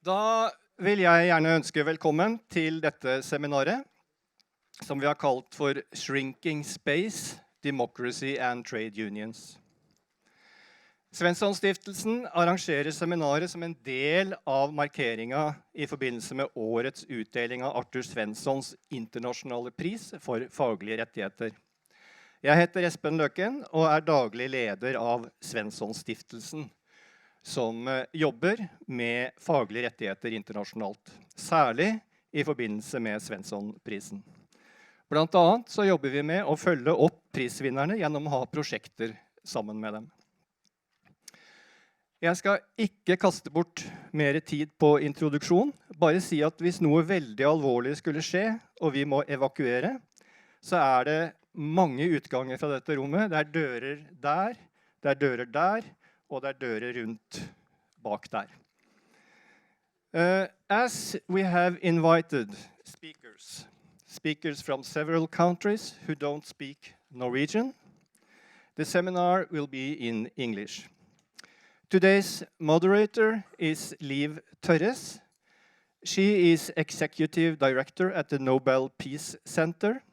Da vil jeg gjerne ønske velkommen til dette seminaret, som vi har kalt for Shrinking Space, Democracy and Trade Unions. Svensson-stiftelsen arrangerer seminaret som en del av markeringen i forbindelse med årets utdeling av Arthur Svenssons International Prize for faglige rettigheter. Jeg heter Espen Løken og er daglig leder av Svensson-stiftelsen, som jobber med faglige rettigheter internasjonalt, særlig i forbindelse med Svensson-prisen. Blant annet så jobber vi med å følge opp prisvinnerne gjennom å ha prosjekter sammen med dem. Jeg skal ikke kaste bort mer tid på introduksjon, bare si at hvis noe veldig alvorlig skulle skje, og vi må evakuere, så er det mange utganger fra dette rommet. Det er dører der, det er dører der, og det er dører rundt bak der. As we have invited speakers from several countries who don't speak Norwegian, the seminar will be in English. Today's moderator is Tørres. She is Executive Director at the Nobel Peace Center.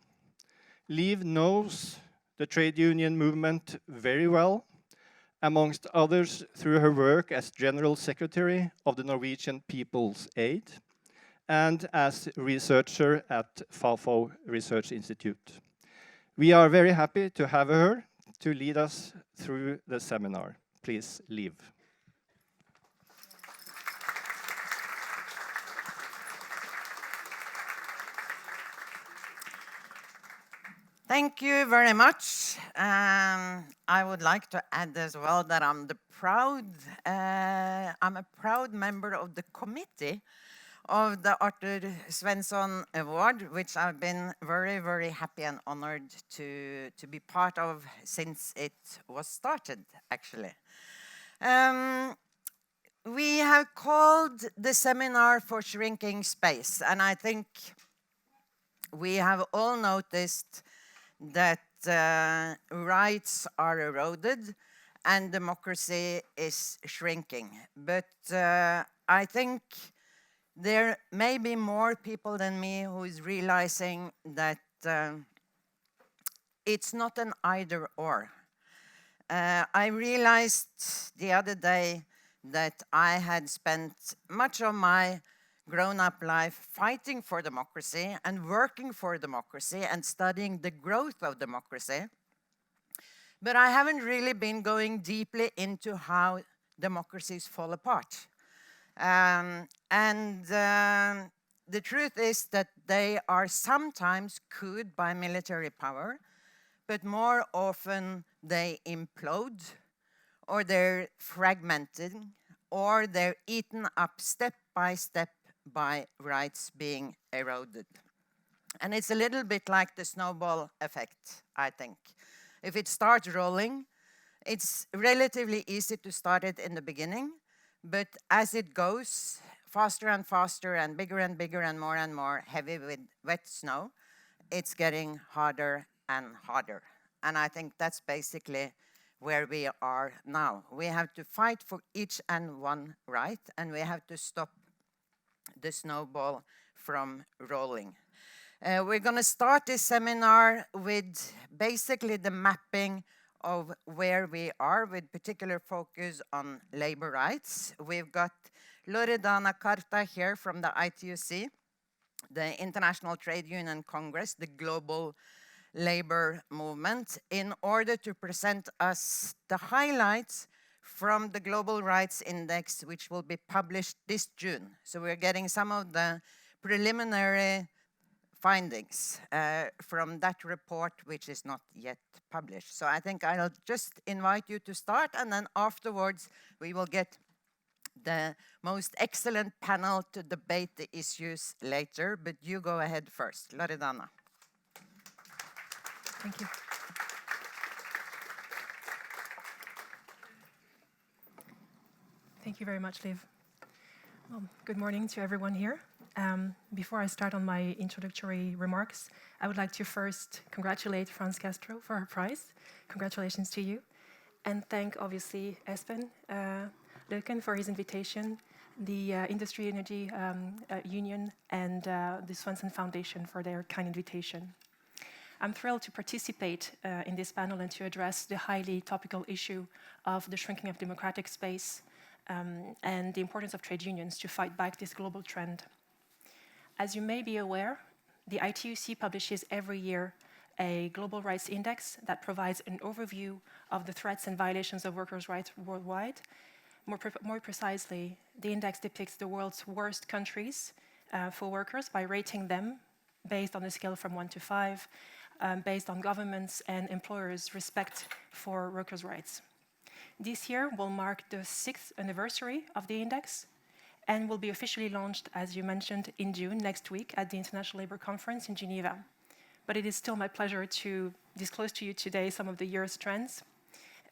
Liv knows the trade union movement very well, amongst others through her work as General Secretary of the Norwegian People's Aid and as researcher at FAFO Research Institute. We are very happy to have her to lead us through the seminar. Please, Liv. Thank you very much. I would like to add as well that I'm a proud member of the committee of the Arthur Svensson Award, which I've been very, very happy and honored to be part of since it was started, actually. We have called the seminar for Shrinking Space, and I think we have all noticed that rights are eroded and democracy is shrinking. But I think there may be more people than me who is realizing that it's not an either or. I realized the other day that I had spent much of my grown-up life fighting for democracy and working for democracy and studying the growth of democracy. But I haven't really been going deeply into how democracies fall apart. The truth is that they are sometimes cued by military power, but more often they implode, or they're fragmented, or they're eaten up step by step by rights being eroded. And it's a little bit like the snowball effect, I think. If it starts rolling, it's relatively easy to start it in the beginning, but as it goes faster and faster and bigger and more heavy with wet snow, it's getting harder and harder. And I think that's basically where we are now. We have to fight for each and one right, and we have to stop the snowball from rolling. We're going to start this seminar with basically the mapping of where we are, with particular focus on labor rights. We've got Loredana Carta here from the ITUC, the International Trade Union Congress, the global labor movement, in order to present us the highlights from the Global Rights Index, which will be published this June. So we're getting some of the preliminary findings from that report, which is not yet published. So I think I'll just invite you to start, and then afterwards we will get the most excellent panel to debate the issues later, but you go ahead first. Loredana. Thank you. Thank you very much, Liv. Good morning to everyone here. Before I start on my introductory remarks, I would like to first congratulate Franz Castro for her prize. Congratulations to you. And thank, obviously, Espen Løken for his invitation the Industry Energy Union, and the Svensson Foundation for their kind invitation. I'm thrilled to participate in this panel and to address the highly topical issue of the shrinking of democratic space and the importance of trade unions to fight back this global trend. As you may be aware, the ITUC publishes every year a global rights index that provides an overview of the threats and violations of workers' rights worldwide. More precisely, the index depicts the world's worst countries for workers by rating them based on a scale from 1 to 5, based on governments' and employers' respect for workers' rights. This year will mark the 6th anniversary of the index and will be officially launched, as you mentioned, in June next week at the International Labour Conference in Geneva. But it is still my pleasure to disclose to you today some of the year's trends.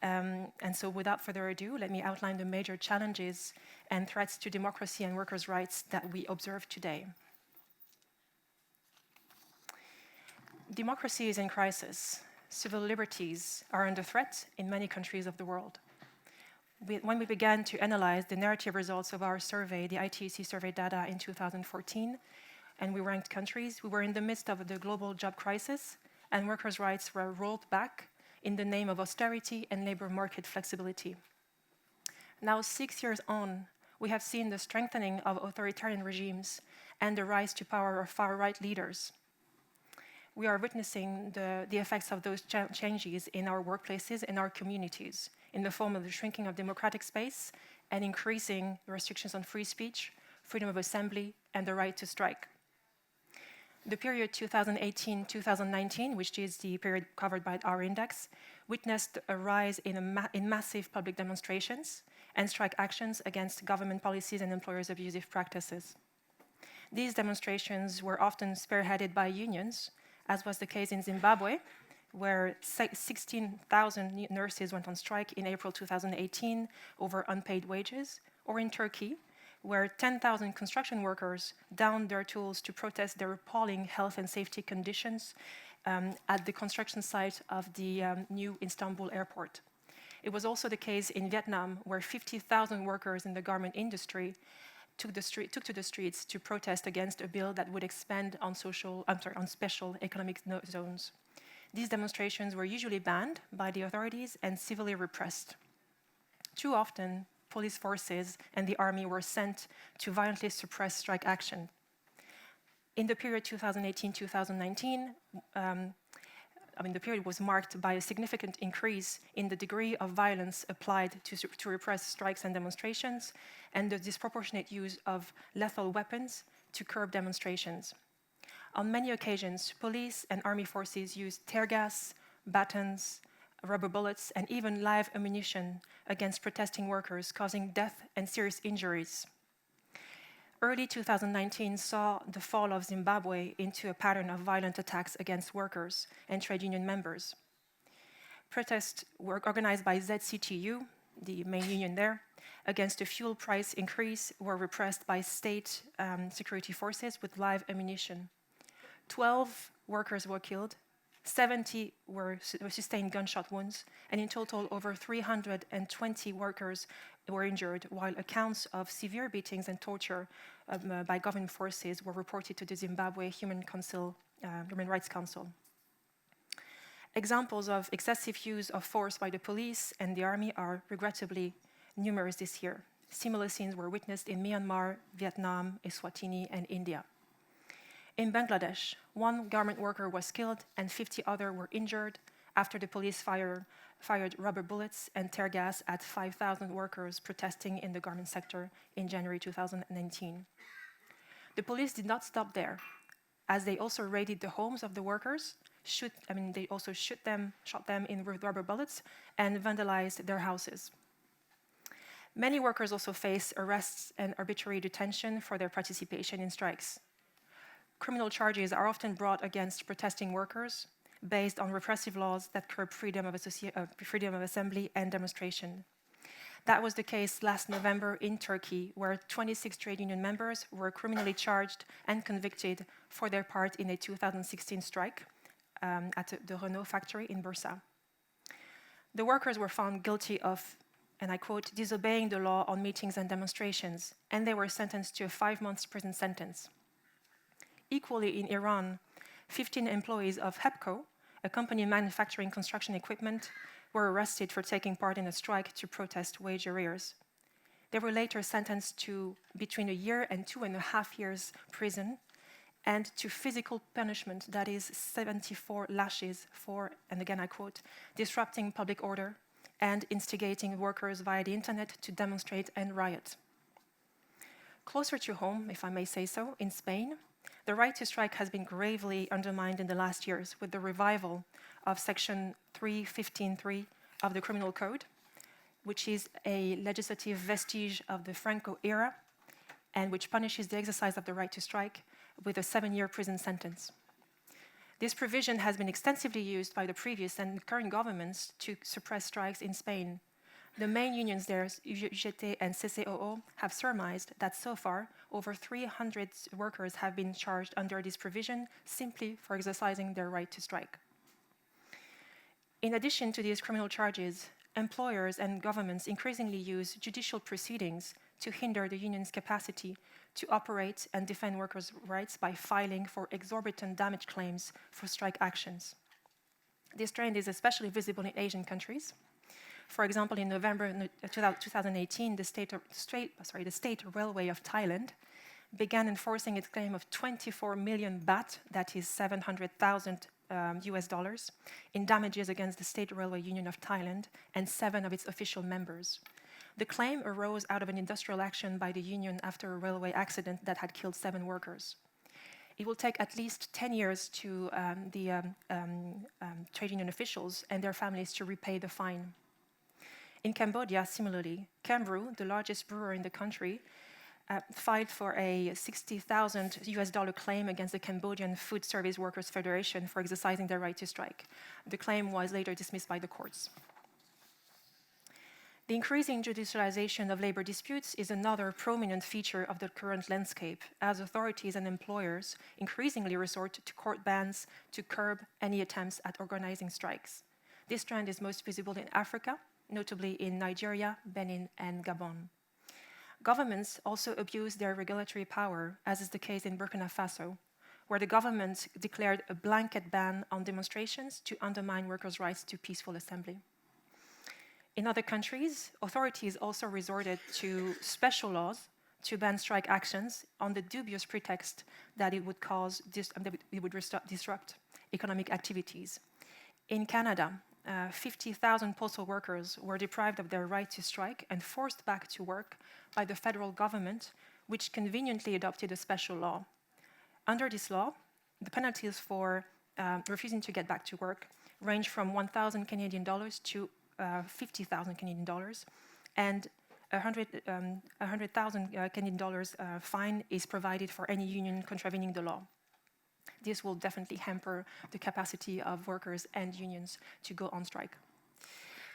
And so without further ado, let me outline the major challenges and threats to democracy and workers' rights that we observe today. Democracy is in crisis. Civil liberties are under threat in many countries of the world. When we began to analyze the narrative results of our survey, the ITUC survey data in 2014, and we ranked countries, we were in the midst of the global job crisis, and workers' rights were rolled back in the name of austerity and labor market flexibility. Now, 6 years on, we have seen the strengthening of authoritarian regimes and the rise to power of far-right leaders. We are witnessing the effects of those changes in our workplaces and our communities in the form of the shrinking of democratic space and increasing restrictions on free speech, freedom of assembly, and the right to strike. The period 2018-2019, which is the period covered by our index, witnessed a rise in massive public demonstrations and strike actions against government policies and employers' abusive practices. These demonstrations were often spearheaded by unions, as was the case in Zimbabwe, where 16,000 nurses went on strike in April 2018 over unpaid wages, or in Turkey, where 10,000 construction workers downed their tools to protest their appalling health and safety conditions at the construction site of the new Istanbul airport. It was also the case in Vietnam, where 50,000 workers in the garment industry took to the streets to protest against a bill that would expand on special economic zones. These demonstrations were usually banned by the authorities and civilly repressed. Too often, police forces and the army were sent to violently suppress strike action. In the period 2018-2019, the period was marked by a significant increase in the degree of violence applied to repress strikes and demonstrations, and the disproportionate use of lethal weapons to curb demonstrations. On many occasions, police and army forces used tear gas, batons, rubber bullets, and even live ammunition against protesting workers, causing death and serious injuries. Early 2019 saw the fall of Zimbabwe into a pattern of violent attacks against workers and trade union members. Protests were organized by ZCTU, the main union there, against a fuel price increase were repressed by state security forces with live ammunition. 12 workers were killed, 70 sustained gunshot wounds, and in total over 320 workers were injured, while accounts of severe beatings and torture by government forces were reported to the Zimbabwe Human Rights Council. Examples of excessive use of force by the police and the army are regrettably numerous this year. Similar scenes were witnessed in Myanmar, Vietnam, Eswatini, and India. In Bangladesh, one garment worker was killed and 50 others were injured after the police fired rubber bullets and tear gas at 5,000 workers protesting in the garment sector in January 2019. The police did not stop there, as they also raided the homes of the workers. They also shot them with rubber bullets and vandalized their houses. Many workers also face arrests and arbitrary detention for their participation in strikes. Criminal charges are often brought against protesting workers based on repressive laws that curb freedom of assembly and demonstration. That was the case last November in Turkey, where 26 trade union members were criminally charged and convicted for their part in a 2016 strike at the Renault factory in Bursa. The workers were found guilty of and I quote, disobeying the law on meetings and demonstrations, and they were sentenced to a 5-month prison sentence. Equally in Iran, 15 employees of HEPCO, a company manufacturing construction equipment, were arrested for taking part in a strike to protest wage arrears. They were later sentenced to between 1 year and 2.5 years prison and to physical punishment, that is 74 lashes for, and again I quote, disrupting public order and instigating workers via the internet to demonstrate and riot. Closer to home, if I may say so, in Spain, the right to strike has been gravely undermined in the last years with the revival of Section 315.3 of the Criminal Code, which is a legislative vestige of the Franco era and which punishes the exercise of the right to strike with a 7-year prison sentence. This provision has been extensively used by the previous and current governments to suppress strikes in Spain. The main unions there, UGT and CCOO, have surmised that so far over 300 workers have been charged under this provision simply for exercising their right to strike. In addition to these criminal charges, employers and governments increasingly use judicial proceedings to hinder the union's capacity to operate and defend workers' rights by filing for exorbitant damage claims for strike actions. This trend is especially visible in Asian countries. For example, in November 2018, the State Railway of Thailand began enforcing its claim of 24 million baht, that is 700,000 US dollars, in damages against the State Railway Union of Thailand and 7 of its official members. The claim arose out of an industrial action by the union after a railway accident that had killed 7 workers. It will take at least 10 years to the trade union officials and their families to repay the fine. In Cambodia, similarly, Cambrew, the largest brewer in the country, filed for a 60,000 US dollar claim against the Cambodian Food Service Workers Federation for exercising their right to strike. The claim was later dismissed by the courts. The increasing judicialization of labor disputes is another prominent feature of the current landscape, as authorities and employers increasingly resort to court bans to curb any attempts at organizing strikes. This trend is most visible in Africa, notably in Nigeria, Benin, and Gabon. Governments also abuse their regulatory power, as is the case in Burkina Faso, where the government declared a blanket ban on demonstrations to undermine workers' rights to peaceful assembly. In other countries, authorities also resorted to special laws to ban strike actions on the dubious pretext that it would disrupt economic activities. In Canada, 50,000 postal workers were deprived of their right to strike and forced back to work by the federal government, which conveniently adopted a special law. Under this law, the penalties for refusing to get back to work range from 1,000 Canadian dollars to 50,000 Canadian dollars, and 100,000 Canadian dollars fine is provided for any union contravening the law. This will definitely hamper the capacity of workers and unions to go on strike.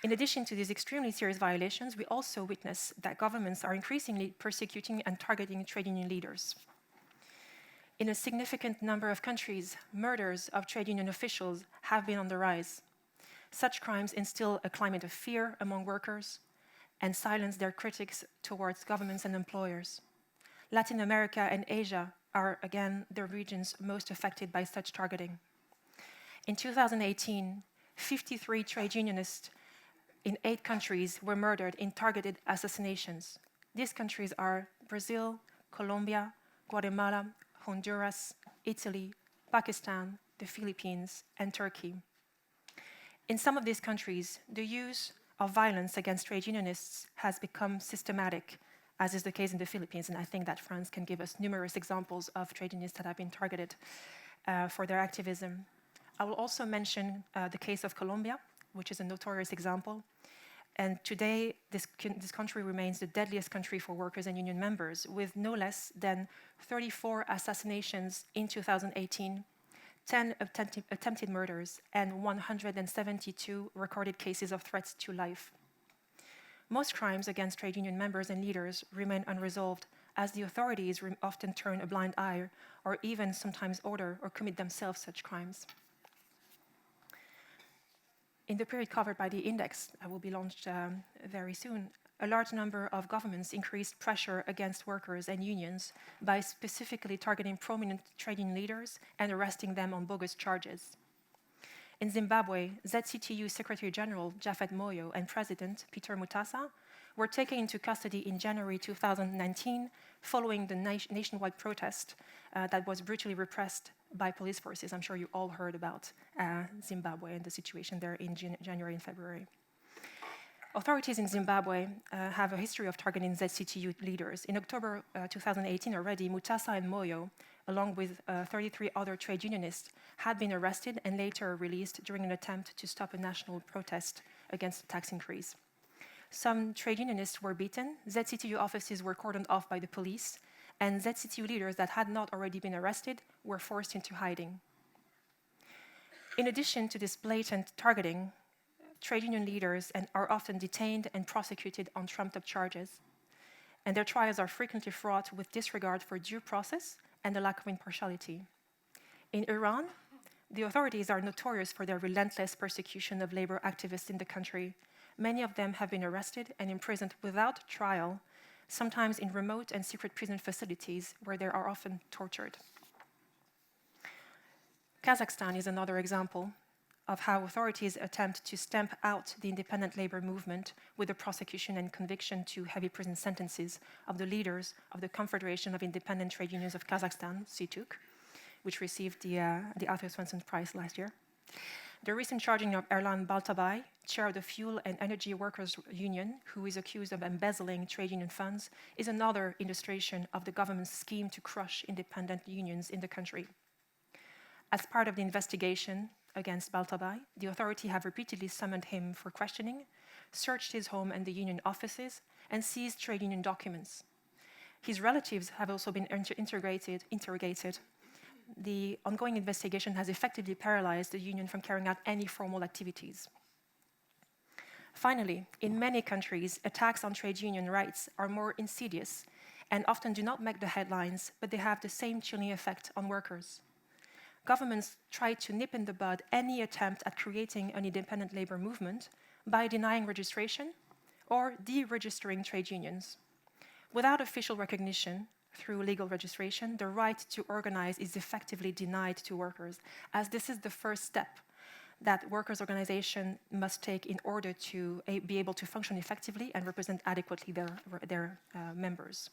In addition to these extremely serious violations, we also witness that governments are increasingly persecuting and targeting trade union leaders. In a significant number of countries, murders of trade union officials have been on the rise. Such crimes instill a climate of fear among workers and silence their critics towards governments and employers. Latin America and Asia are, again, the regions most affected by such targeting. In 2018, 53 trade unionists in 8 countries were murdered in targeted assassinations. These countries are Brazil, Colombia, Guatemala, Honduras, Italy, Pakistan, the Philippines, and Turkey. In some of these countries, the use of violence against trade unionists has become systematic, as is the case in the Philippines, and I think that France can give us numerous examples of trade unionists that have been targeted for their activism. I will also mention the case of Colombia, which is a notorious example. And today, this country remains the deadliest country for workers and union members, with no less than 34 assassinations in 2018, 10 attempted murders, and 172 recorded cases of threats to life. Most crimes against trade union members and leaders remain unresolved, as the authorities often turn a blind eye or even sometimes order or commit themselves such crimes. In the period covered by the index that will be launched very soon, a large number of governments increased pressure against workers and unions by specifically targeting prominent trade union leaders and arresting them on bogus charges. In Zimbabwe, ZCTU Secretary General Japhet Moyo and President Peter Mutasa were taken into custody in January 2019 following the nationwide protest that was brutally repressed by police forces. I'm sure you all heard about Zimbabwe and the situation there in January and February. Authorities in Zimbabwe have a history of targeting ZCTU leaders. In October 2018 already, Mutasa and Moyo, along with 33 other trade unionists, had been arrested and later released during an attempt to stop a national protest against the tax increase. Some trade unionists were beaten, ZCTU offices were cordoned off by the police, and ZCTU leaders that had not already been arrested were forced into hiding. In addition to this blatant targeting, trade union leaders are often detained and prosecuted on trumped-up charges, and their trials are frequently fraught with disregard for due process and a lack of impartiality. In Iran, the authorities are notorious for their relentless persecution of labor activists in the country. Many of them have been arrested and imprisoned without trial, sometimes in remote and secret prison facilities where they are often tortured. Kazakhstan is another example of how authorities attempt to stamp out the independent labor movement with the prosecution and conviction to heavy prison sentences of the leaders of the Confederation of Independent Trade Unions of Kazakhstan, ITUC, which received the Arthur Svensson Prize last year. The recent charging of Erlan Baltabay, chair of the Fuel and Energy Workers Union, who is accused of embezzling trade union funds, is another illustration of the government's scheme to crush independent unions in the country. As part of the investigation against Baltabay, the authority have repeatedly summoned him for questioning, searched his home and the union offices, and seized trade union documents. His relatives have also been interrogated. The ongoing investigation has effectively paralyzed the union from carrying out any formal activities. Finally, in many countries, attacks on trade union rights are more insidious and often do not make the headlines, but they have the same chilling effect on workers. Governments try to nip in the bud any attempt at creating an independent labor movement by denying registration or deregistering trade unions. Without official recognition through legal registration, the right to organize is effectively denied to workers, as this is the first step that workers' organization must take in order to be able to function effectively and represent adequately their members.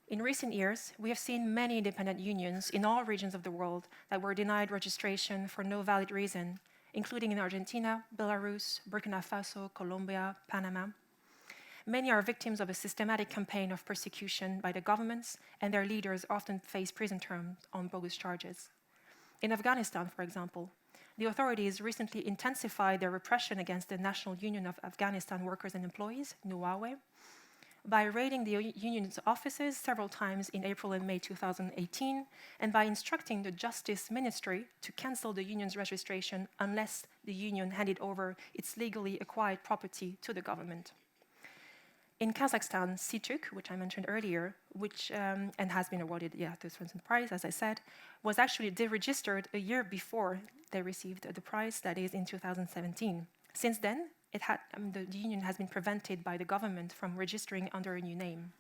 In recent years, we have seen many independent unions in all regions of the world that were denied registration for no valid reason, including in Argentina, Belarus, Burkina Faso, Colombia, Panama. Many are victims of a systematic campaign of persecution by the governments, and their leaders often face prison terms on bogus charges. In Afghanistan, for example, the authorities recently intensified their repression against the National Union of Afghanistan Workers and Employees, nORWAY, by raiding the union's offices several times in April and May 2018, and by instructing the Justice Ministry to cancel the union's registration unless the union handed over its legally acquired property to the government. In Kazakhstan, ITUC, which I mentioned earlier, and has been awarded the Arthur Svensson Prize, as I said, was actually deregistered a year before they received the prize, that is in 2017. Since then, the union has been prevented by the government from registering under a new name.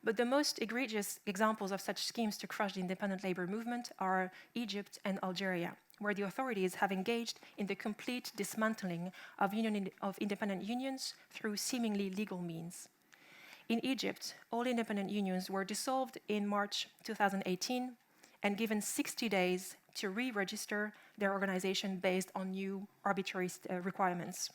But the most egregious examples of such schemes to crush the independent labor movement are Egypt and Algeria, where the authorities have engaged in the complete dismantling of independent unions through seemingly legal means. In Egypt, all independent unions were dissolved in March 2018 and given 60 days to re-register their organization based on new arbitrary requirements.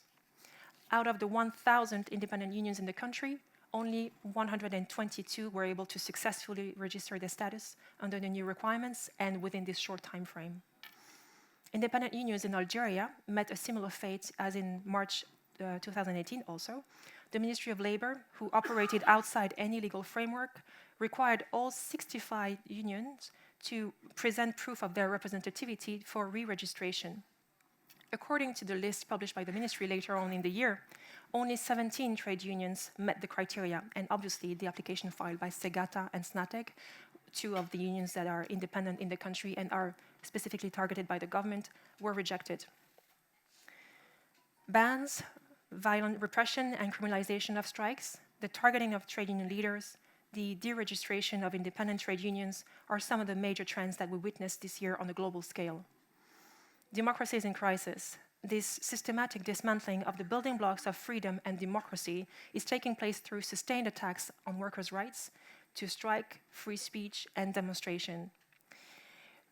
Out of the 1,000 independent unions in the country, only 122 were able to successfully register their status under the new requirements and within this short time frame. Independent unions in Algeria met a similar fate as in March 2018 also. The Ministry of Labor, who operated outside any legal framework, required all 65 unions to present proof of their representativity for re-registration. According to the list published by the ministry later on in the year, only 17 trade unions met the criteria, and obviously the application filed by Segata and Snatec, two of the unions that are independent in the country and are specifically targeted by the government, were rejected. Bans, violent repression and criminalization of strikes, the targeting of trade union leaders, the deregistration of independent trade unions are some of the major trends that we witnessed this year on a global scale. Democracy is in crisis. This systematic dismantling of the building blocks of freedom and democracy is taking place through sustained attacks on workers' rights to strike, free speech, and demonstration,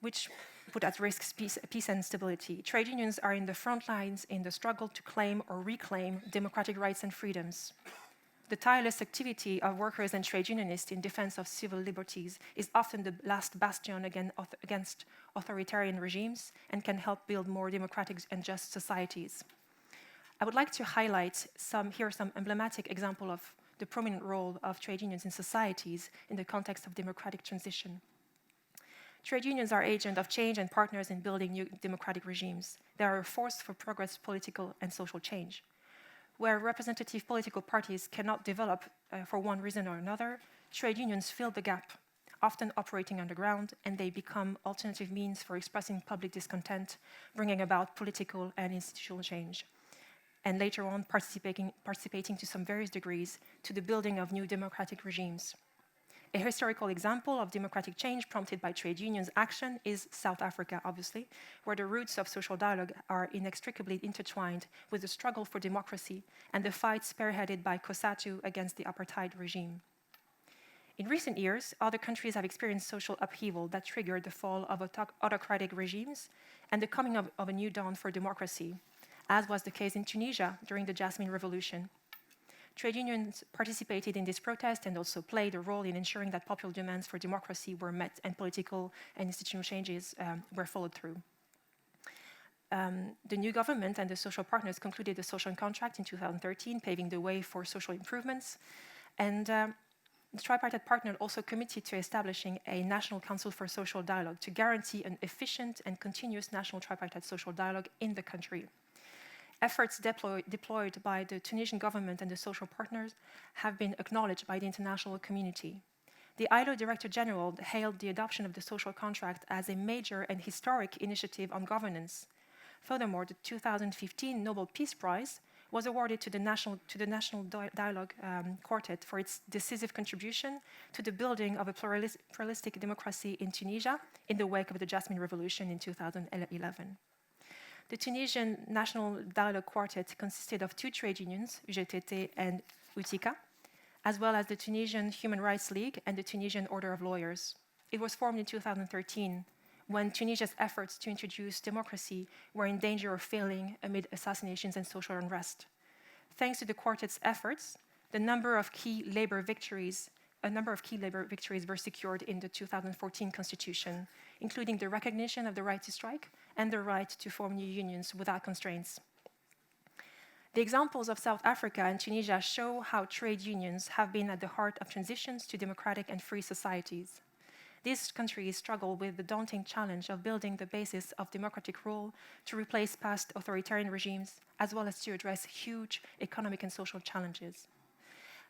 which put at risk peace and stability. Trade unions are in the front lines in the struggle to claim or reclaim democratic rights and freedoms. The tireless activity of workers and trade unionists in defense of civil liberties is often the last bastion against authoritarian regimes and can help build more democratic and just societies. I would like to highlight some emblematic example of the prominent role of trade unions in societies in the context of democratic transition. Trade unions are agents of change and partners in building new democratic regimes. They are a force for progress, political and social change. Where representative political parties cannot develop for one reason or another, trade unions fill the gap, often operating underground, and they become alternative means for expressing public discontent, bringing about political and institutional change, and later on participating to some various degrees to the building of new democratic regimes. A historical example of democratic change prompted by trade unions' action is South Africa, obviously, where the roots of social dialogue are inextricably intertwined with the struggle for democracy and the fight spearheaded by COSATU against the apartheid regime. In recent years, other countries have experienced social upheaval that triggered the fall of autocratic regimes and the coming of a new dawn for democracy, as was the case in Tunisia during the Jasmine Revolution. Trade unions participated in this protest and also played a role in ensuring that popular demands for democracy were met and political and institutional changes were followed through. The new government and the social partners concluded a social contract in 2013, paving the way for social improvements. And the tripartite partner also committed to establishing a National Council for Social Dialogue to guarantee an efficient and continuous national tripartite social dialogue in the country. Efforts deployed by the Tunisian government and the social partners have been acknowledged by the international community. The ILO Director General hailed the adoption of the social contract as a major and historic initiative on governance. Furthermore, the 2015 Nobel Peace Prize was awarded to the National Dialogue Quartet for its decisive contribution to the building of a pluralistic democracy in Tunisia in the wake of the Jasmine Revolution in 2011. The Tunisian National Dialogue Quartet consisted of two trade unions, UGTT and UTICA, as well as the Tunisian Human Rights League and the Tunisian Order of Lawyers. It was formed in 2013, when Tunisia's efforts to introduce democracy were in danger of failing amid assassinations and social unrest. Thanks to the quartet's efforts, a number of key labor victories were secured in the 2014 constitution, including the recognition of the right to strike and the right to form new unions without constraints. The examples of South Africa and Tunisia show how trade unions have been at the heart of transitions to democratic and free societies. These countries struggle with the daunting challenge of building the basis of democratic rule to replace past authoritarian regimes, as well as to address huge economic and social challenges.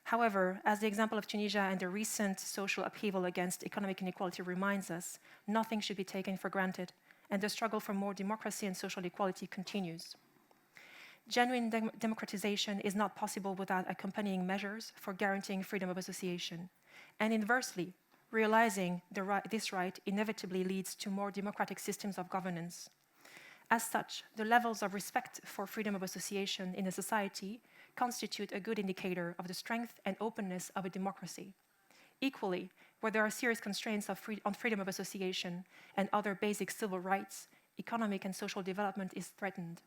However, as the example of Tunisia and the recent social upheaval against economic inequality reminds us, nothing should be taken for granted, and the struggle for more democracy and social equality continues. Genuine democratization is not possible without accompanying measures for guaranteeing freedom of association. And inversely, realizing this right inevitably leads to more democratic systems of governance. As such, the levels of respect for freedom of association in a society constitute a good indicator of the strength and openness of a democracy. Equally, where there are serious constraints on freedom of association and other basic civil rights, economic and social development is threatened.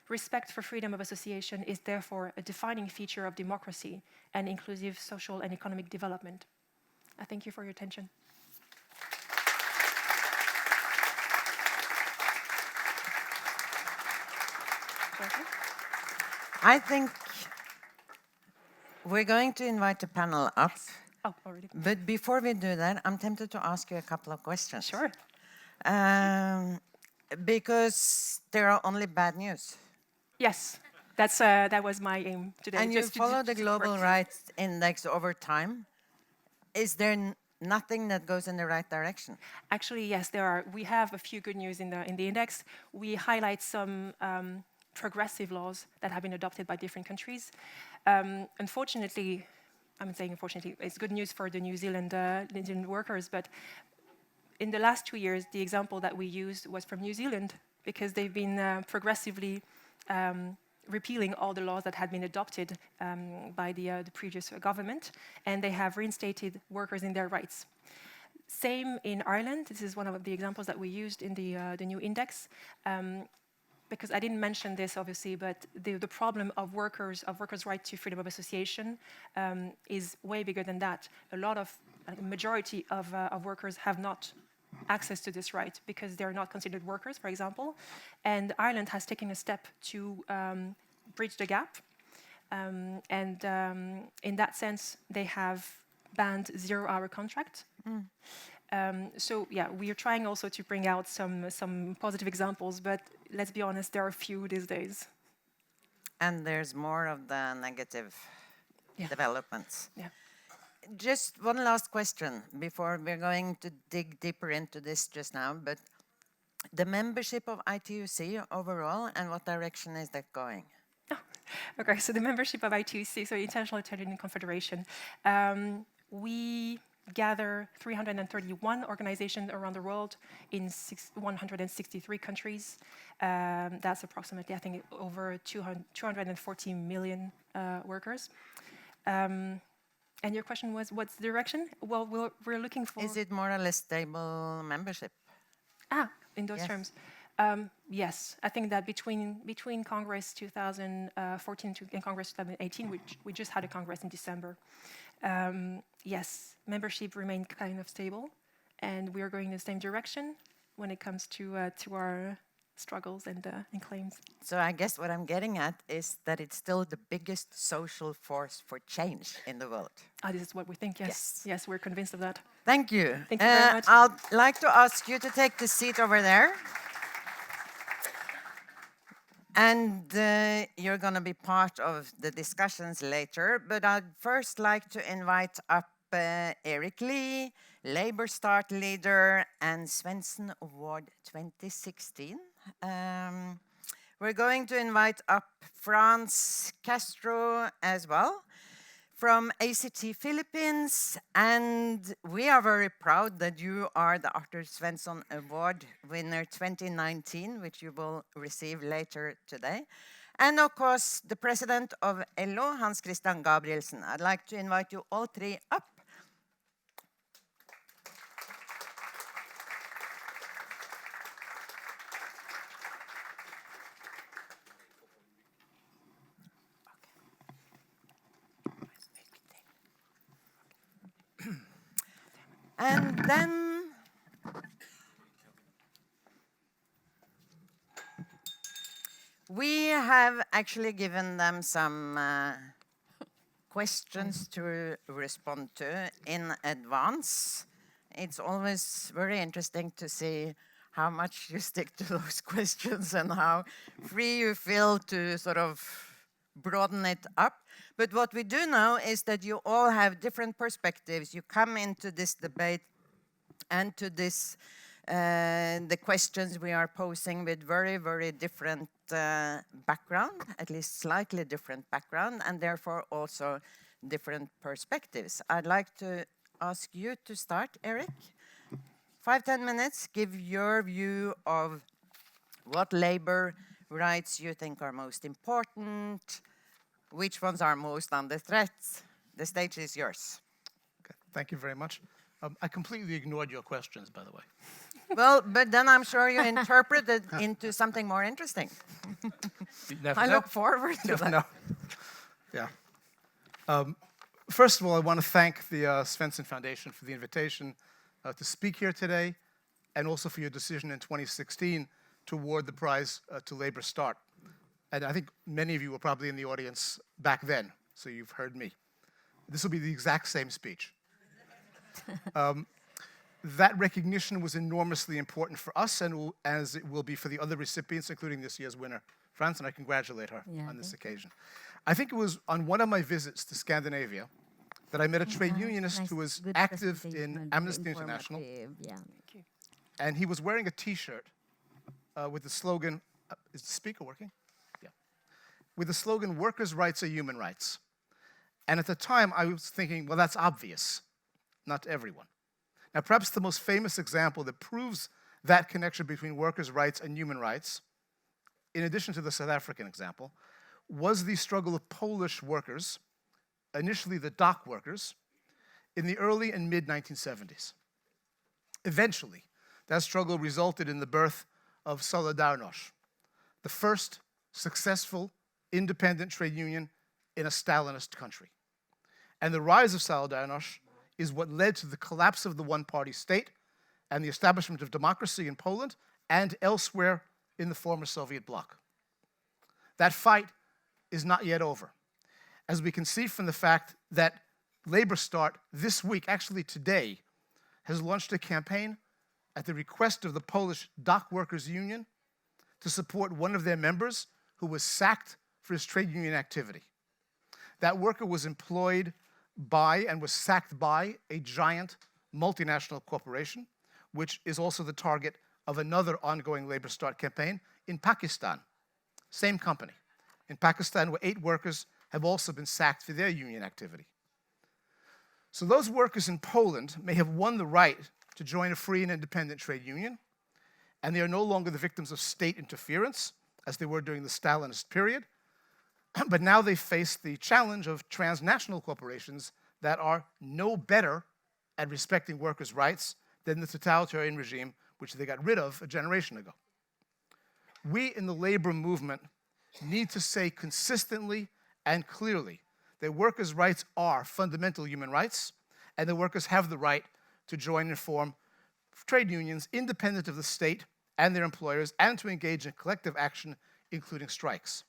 Respect for freedom of association is therefore a defining feature of democracy and inclusive social and economic development. I thank you for your attention. I think we're going to invite the panel up. Oh, already. But before we do that, I'm tempted to ask you a couple of questions. Sure. Because there are only bad news. Yes, that was my aim today. And you follow the Global Rights Index over time. Is there nothing that goes in the right direction? Actually, yes, there are. We have a few good news in the index. We highlight some progressive laws that have been adopted by different countries. Unfortunately, I'm saying unfortunately, it's good news for the New Zealand workers, but in the last 2 years, the example that we used was from New Zealand, because they've been progressively repealing all the laws that had been adopted by the previous government, and they have reinstated workers in their rights. Same in Ireland. This is one of the examples that we used in the new index, because I didn't mention this, obviously, but the problem of workers' right to freedom of association is way bigger than that. A majority of workers have not access to this right because they're not considered workers, for example. And Ireland has taken a step to bridge the gap. In that sense, they have banned zero-hour contract. So yeah, we are trying also to bring out some positive examples, but let's be honest, there are few these days. And there's more of the negative developments. Yeah. Just one last question before we're going to dig deeper into this just now, but the membership of ITUC overall, and what direction is that going? Okay, so the membership of ITUC, so International Trade Confederation, we gather 331 organizations around the world in 163 countries. That's approximately, I think, over 240 million workers. And your question was, what's the direction? Well, we're looking for... Is it more or less stable membership? In those terms. Yes, I think that between Congress 2014 and Congress 2018, which we just had a Congress in December, yes, membership remained kind of stable, and we are going in the same direction when it comes to our struggles and claims. So I guess what I'm getting at is that it's still the biggest social force for change in the world. This is what we think, yes. Yes, we're convinced of that. Thank you. Thank you very much. I'd like to ask you to take the seat over there. And you're going to be part of the discussions later, but I'd first like to invite up Eric Lee, LabourStart leader, and Svensson Award 2016. We're going to invite up Franz Castro as well from ACT Philippines, and we are very proud that you are the Arthur Svensson Award winner 2019, which you will receive later today. And of course, the president of LO, Christian Gabrielsen. I'd like to invite you all three up. And then we have actually given them some questions to respond to in advance. It's always very interesting to see how much you stick to those questions and how free you feel to sort of broaden it up. But what we do know is that you all have different perspectives. You come into this debate and to this, the questions we are posing with very, very different background, at least slightly different background, and therefore also different perspectives. I'd like to ask you to start, Eric. 5-10 minutes, give your view of what labor rights you think are most important, which ones are most under threat. The stage is yours. Okay. Thank you very much. I completely ignored your questions, by the way. Well, but then I'm sure you interpret it into something more interesting. I look forward to that. No. Yeah. First of all, I want to thank the Svensson Foundation for the invitation to speak here today, and also for your decision in 2016 to award the prize to LabourStart. And I think many of you were probably in the audience back then, so you've heard me. This will be the exact same speech. That recognition was enormously important for us, and as it will be for the other recipients, including this year's winner, Franz, and I congratulate her on this occasion. I think it was on one of my visits to Scandinavia that I met a trade unionist who was active in Amnesty International, and he was wearing a T-shirt with the slogan, is the speaker working? Yeah. with the slogan, "Workers' rights are human rights." And at the time, I was thinking, well, that's obvious, not to everyone. Now, perhaps the most famous example that proves that connection between workers' rights and human rights, in addition to the South African example, was the struggle of Polish workers, initially the dock workers, in the early and mid-1970s. Eventually, that struggle resulted in the birth of Solidarność, the first successful independent trade union in a Stalinist country. And the rise of Solidarność is what led to the collapse of the one-party state and the establishment of democracy in Poland and elsewhere in the former Soviet bloc. That fight is not yet over, as we can see from the fact that LabourStart this week, actually today, has launched a campaign at the request of the Polish Dock Workers Union to support one of their members who was sacked for his trade union activity. That worker was employed by and was sacked by a giant multinational corporation, which is also the target of another ongoing LabourStart campaign in Pakistan. Same company. In Pakistan, where 8 workers have also been sacked for their union activity. So those workers in Poland may have won the right to join a free and independent trade union, and they are no longer the victims of state interference, as they were during the Stalinist period, but now they face the challenge of transnational corporations that are no better at respecting workers' rights than the totalitarian regime which they got rid of a generation ago. We in the labor movement need to say consistently and clearly that workers' rights are fundamental human rights, and that workers have the right to join and form trade unions independent of the state and their employers, and to engage in collective action, including strikes.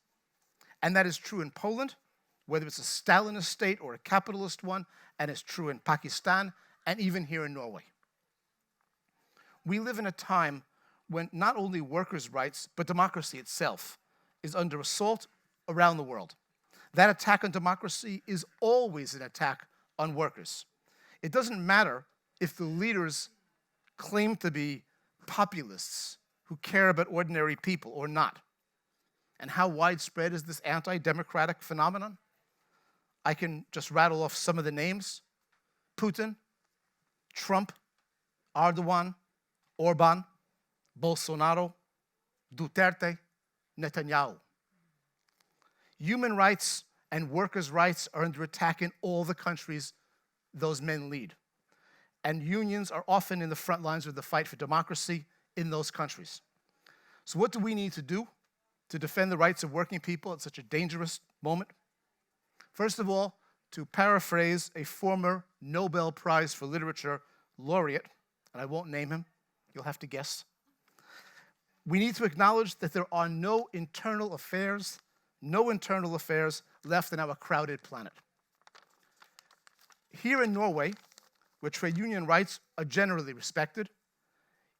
And that is true in Poland, whether it's a Stalinist state or a capitalist one, and it's true in Pakistan, and even here in Norway. We live in a time when not only workers' rights, but democracy itself is under assault around the world. That attack on democracy is always an attack on workers. It doesn't matter if the leaders claim to be populists who care about ordinary people or not. And how widespread is this anti-democratic phenomenon? I can just rattle off some of the names: Putin, Trump, Erdogan, Orban, Bolsonaro, Duterte, Netanyahu. Human rights and workers' rights are under attack in all the countries those men lead. And unions are often in the front lines of the fight for democracy in those countries. So what do we need to do to defend the rights of working people at such a dangerous moment? First of all, to paraphrase a former Nobel Prize for Literature laureate, and I won't name him, you'll have to guess. We need to acknowledge that there are no internal affairs left in our crowded planet. Here in Norway, where trade union rights are generally respected,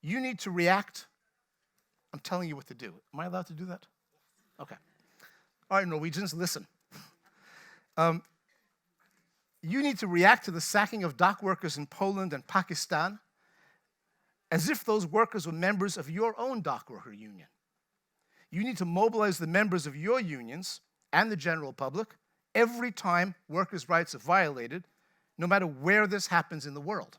you need to react. I'm telling you what to do. Am I allowed to do that? Okay. All right, Norwegians, listen. You need to react to the sacking of dock workers in Poland and Pakistan as if those workers were members of your own dock worker union. You need to mobilize the members of your unions and the general public every time workers' rights are violated, no matter where this happens in the world.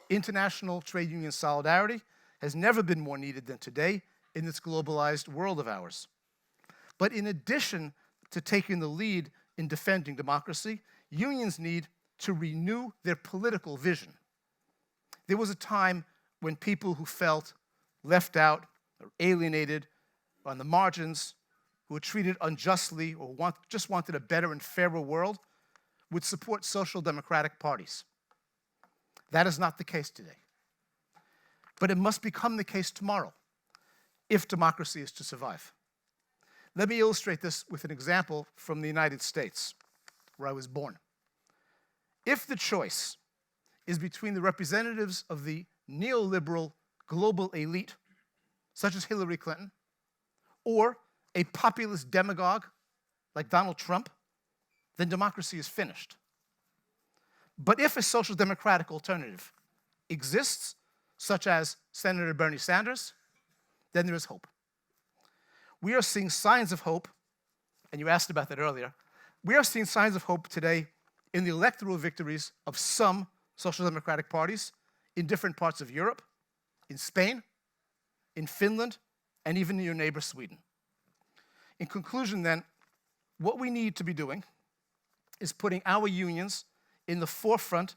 International trade union solidarity has never been more needed than today in this globalized world of ours. But in addition to taking the lead in defending democracy, unions need to renew their political vision. There was a time when people who felt left out or alienated or on the margins, who were treated unjustly or just wanted a better and fairer world, would support social democratic parties. That is not the case today. But it must become the case tomorrow if democracy is to survive. Let me illustrate this with an example from the United States, where I was born. If the choice is between the representatives of the neoliberal global elite, such as Hillary Clinton, or a populist demagogue like Donald Trump, then democracy is finished. But if a social democratic alternative exists, such as Senator Bernie Sanders, then there is hope. We are seeing signs of hope and you asked about that earlier, we are seeing signs of hope today in the electoral victories of some social democratic parties in different parts of Europe, in Spain, in Finland, and even in your neighbor Sweden. In conclusion then, what we need to be doing is putting our unions in the forefront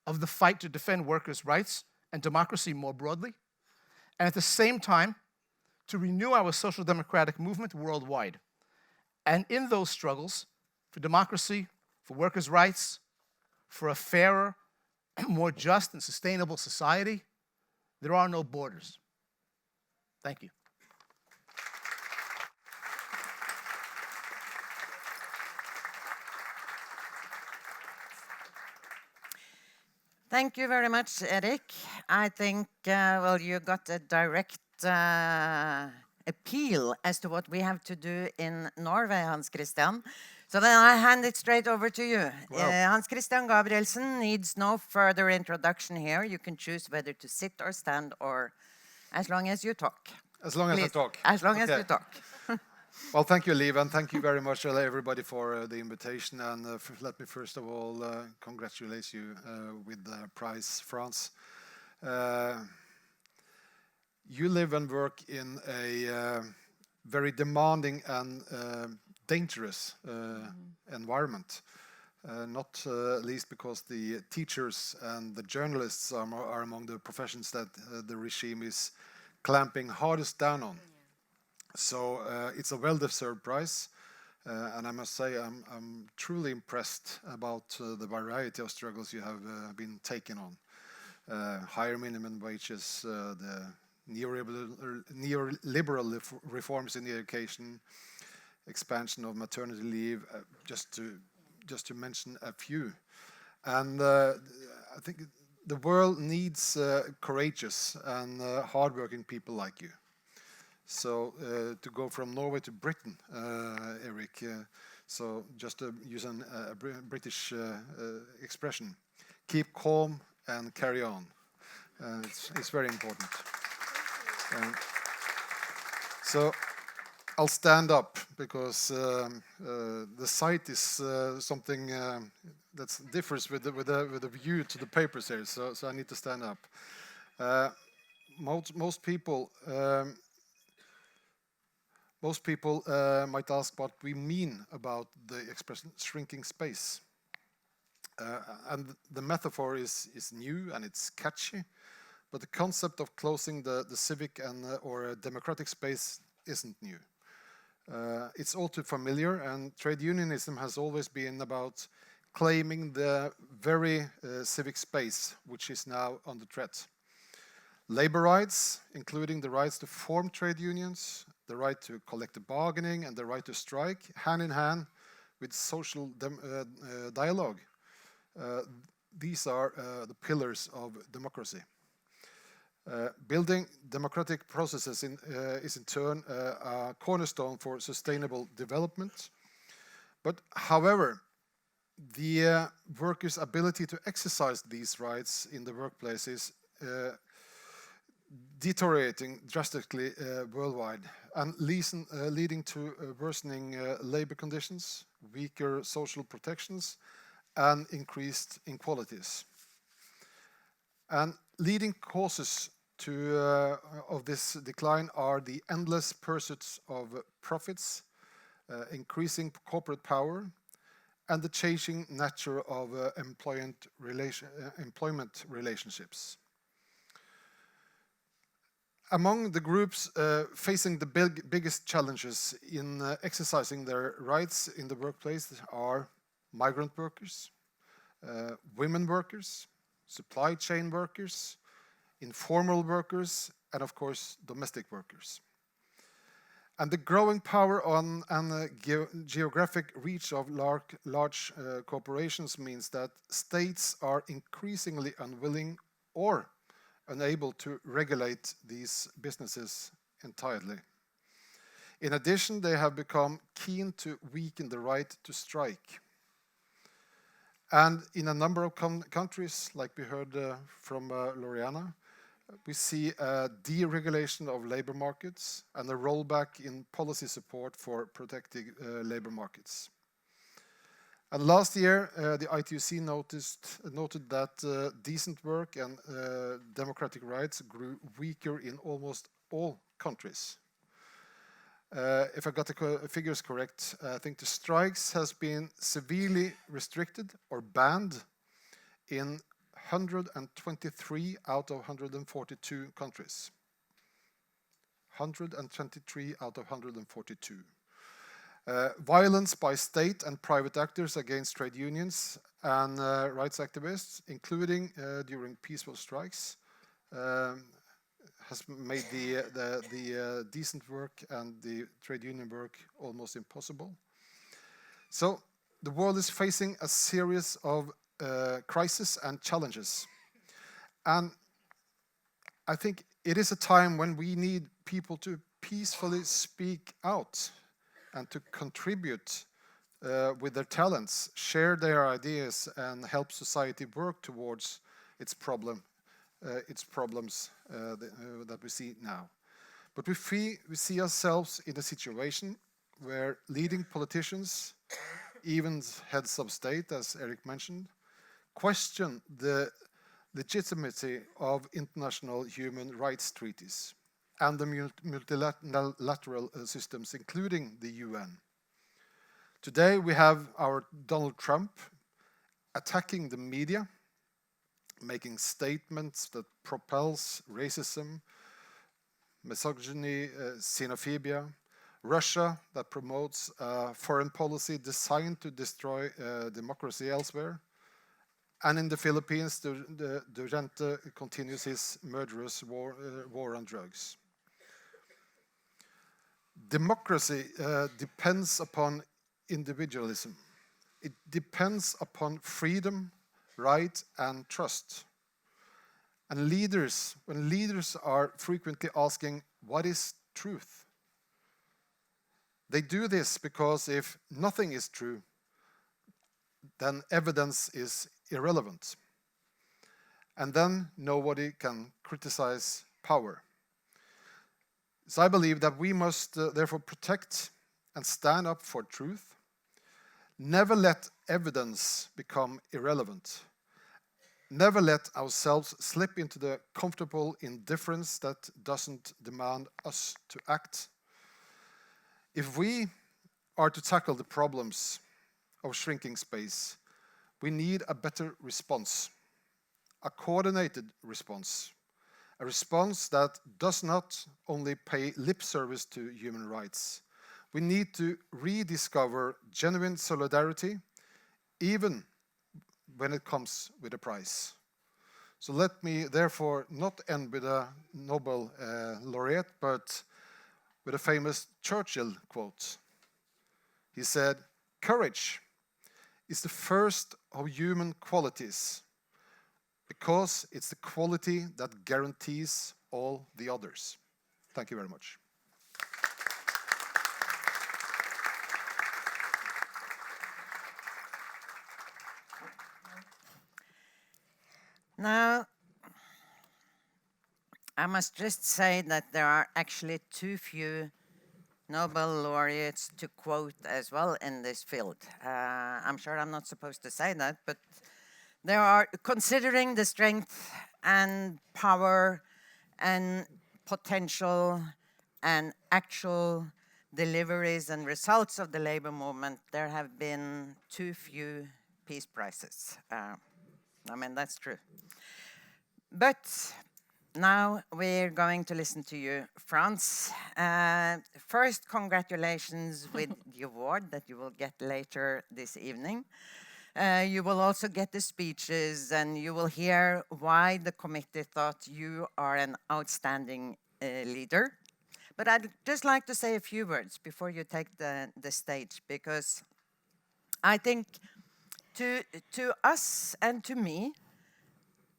of the fight to defend workers' rights and democracy more broadly, and at the same time, to renew our social democratic movement worldwide. And in those struggles, for democracy, for workers' rights, for a fairer, more just and sustainable society, there are no borders. Thank you. Thank you very much, Erik. I think, well, you got a direct appeal as to what we have to do in Norway, Hans Christian. So then I hand it straight over to you. Wow. Hans Christian Gabrielsen needs no further introduction here. You can choose whether to sit or stand, or as long as you talk. As long as I Please, talk. as long as Okay. you talk. Well, thank you, Liv, and thank you very much, everybody, for the invitation. And let me first of all congratulate you with the prize, France. You live and work in a very demanding and dangerous environment, not least because the teachers and the journalists are among the professions that the regime is clamping hardest down on. So it's a well-deserved prize, and I must say I'm truly impressed about the variety of struggles you have been taking on. Higher minimum wages, the neoliberal reforms in the education, expansion of maternity leave, just to mention a few. And I think the world needs courageous and hardworking people like you. So to go from Norway to Britain, Erik, so just to use a British expression, keep calm and carry on. It's very important. So I'll stand up because the sight is something that differs with the view to the papers here. So I need to stand up. Most people might ask what we mean about the expression shrinking space. And the metaphor is new and it's catchy, but the concept of closing the civic and or democratic space isn't new. It's all too familiar, and trade unionism has always been about claiming the very civic space which is now under threat. Labor rights, including the rights to form trade unions, the right to collective bargaining, and the right to strike, hand in hand with social dialogue. These are the pillars of democracy. Building democratic processes is in turn a cornerstone for sustainable development. But however, the workers' ability to exercise these rights in the workplace is deteriorating drastically worldwide and leading to worsening labor conditions, weaker social protections, and increased inequalities. And leading causes of this decline are the endless pursuits of profits, increasing corporate power, and the changing nature of employment relationships. Among the groups facing the biggest challenges in exercising their rights in the workplace are migrant workers, women workers, supply chain workers, informal workers, and of course domestic workers. And the growing power and the geographic reach of large corporations means that states are increasingly unwilling or unable to regulate these businesses entirely. In addition, they have become keen to weaken the right to strike. And in a number of countries, like we heard from Loredana, We see a deregulation of labor markets and a rollback in policy support for protecting labor markets. And last year, the ITUC noted that decent work and democratic rights grew weaker in almost all countries. If I got the figures correct, I think the strikes has been severely restricted or banned in 123 out of 142 countries. 123 out of 142. Violence by state and private actors against trade unions and rights activists, including during peaceful strikes, has made the decent work and the trade union work almost impossible. So the world is facing a series of crises and challenges. And I think it is a time when we need people to peacefully speak out and to contribute with their talents, share their ideas, and help society work towards its problems that we see now. But we see ourselves in a situation where leading politicians, even heads of state, as Eric mentioned, question the legitimacy of international human rights treaties and the multilateral systems, including the UN. Today we have our Donald Trump attacking the media, making statements that propels racism, misogyny, xenophobia, Russia that promotes foreign policy designed to destroy democracy elsewhere, and in the Philippines, Duterte continues his murderous war on drugs. Democracy depends upon individualism. It depends upon freedom, right, and trust. And when leaders are frequently asking, what is truth? They do this because if nothing is true, then evidence is irrelevant. And then nobody can criticize power. So I believe that we must therefore protect and stand up for truth. Never let evidence become irrelevant. Never let ourselves slip into the comfortable indifference that doesn't demand us to act. If we are to tackle the problems of shrinking space, we need a better response, a coordinated response, a response that does not only pay lip service to human rights. We need to rediscover genuine solidarity, even when it comes with a price. So let me therefore not end with a Nobel laureate, but with a famous Churchill quote. He said, "Courage is the first of human qualities because it's the quality that guarantees all the others." Thank you very much. Now, I must just say that there are actually too few Nobel laureates to quote as well in this field. I'm sure I'm not supposed to say that, but there are, considering the strength and power and potential and actual deliveries and results of the labor movement, there have been too few peace prizes. I mean, that's true. But now we're going to listen to you, Frans. First, congratulations with the award that you will get later this evening. You will also get the speeches, and you will hear why the committee thought you are an outstanding leader. But I'd just like to say a few words before you take the stage, because I think to us and to me,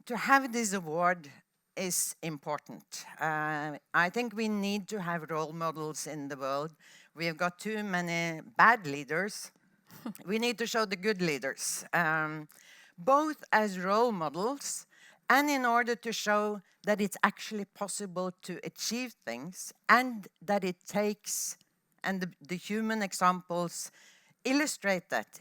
to have this award is important. I think we need to have role models in the world. We have got too many bad leaders. We need to show the good leaders, both as role models And in order to show that it's actually possible to achieve things and that it takes, and the human examples illustrate that,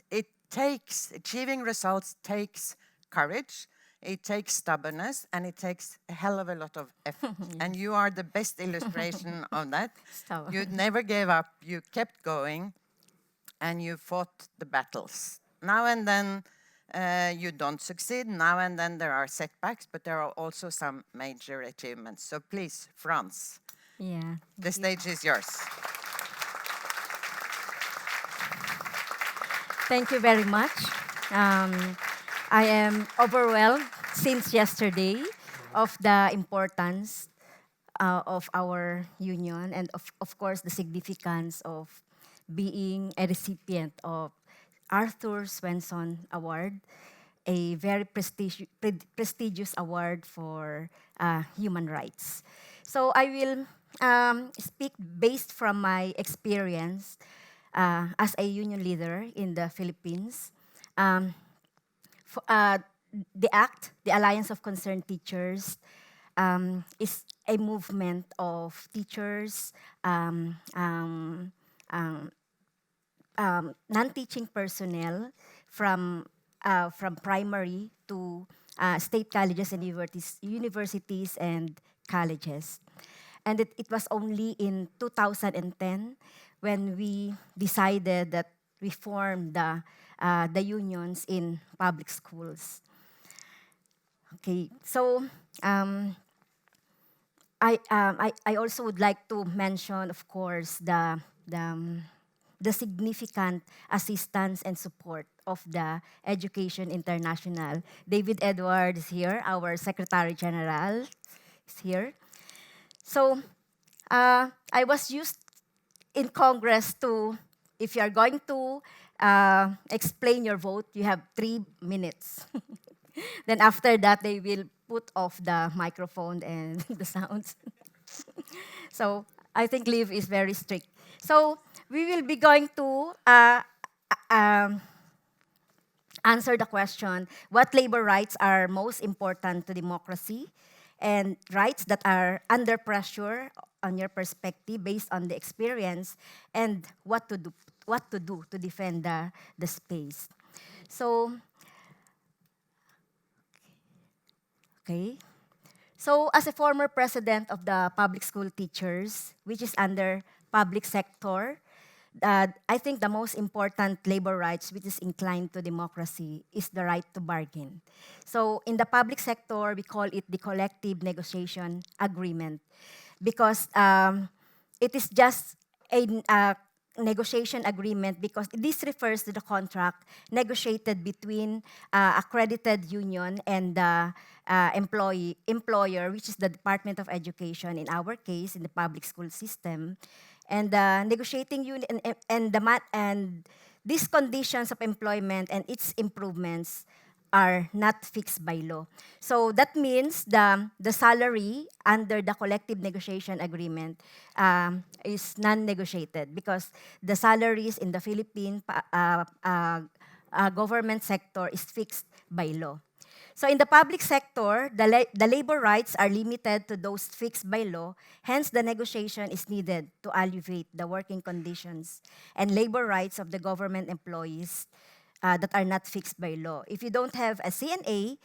achieving results takes courage, it takes stubbornness, and it takes a hell of a lot of effort. And you are the best illustration of that. You never gave up, you kept going, and you fought the battles. Now and then you don't succeed, now and then there are setbacks, but there are also some major achievements. So please, Frans, the stage is yours. Thank you very much. I am overwhelmed since yesterday of the importance of our union and of course the significance of being a recipient of Arthur Svensson Award, a very prestigious award for human rights. So I will speak based from my experience as a union leader in the Philippines. The ACT, the Alliance of Concerned Teachers, is a movement of teachers, non-teaching personnel from primary to state colleges and universities and colleges. And it was only in 2010 when we decided that we formed the unions in public schools. Okay, so I also would like to mention, of course, the significant assistance and support of the Education International. David Edward is here, our Secretary General is here. So I was used in Congress to, if you are going to explain your vote, you have 3 minutes. Then after that, they will put off the microphone and the sounds. So I think Liv is very strict. So we will be going to answer the question, what labor rights are most important to democracy and rights that are under pressure on your perspective based on the experience, and what to do to defend the space. So, okay. So as a former president of the public school teachers, which is under public sector, I think the most important labor rights which is inclined to democracy is the right to bargain. So in the public sector, we call it the collective negotiation agreement because it is just a negotiation agreement because this refers to the contract negotiated between accredited union and the employer, which is the Department of Education, in our case, in the public school system. And negotiating union and these conditions of employment and its improvements are not fixed by law. So that means the salary under the collective negotiation agreement is non-negotiated because the salaries in the Philippine government sector is fixed by law. So in the public sector, the labor rights are limited to those fixed by law. Hence, the negotiation is needed to alleviate the working conditions and labor rights of the government employees that are not fixed by law. If you don't have a CNA,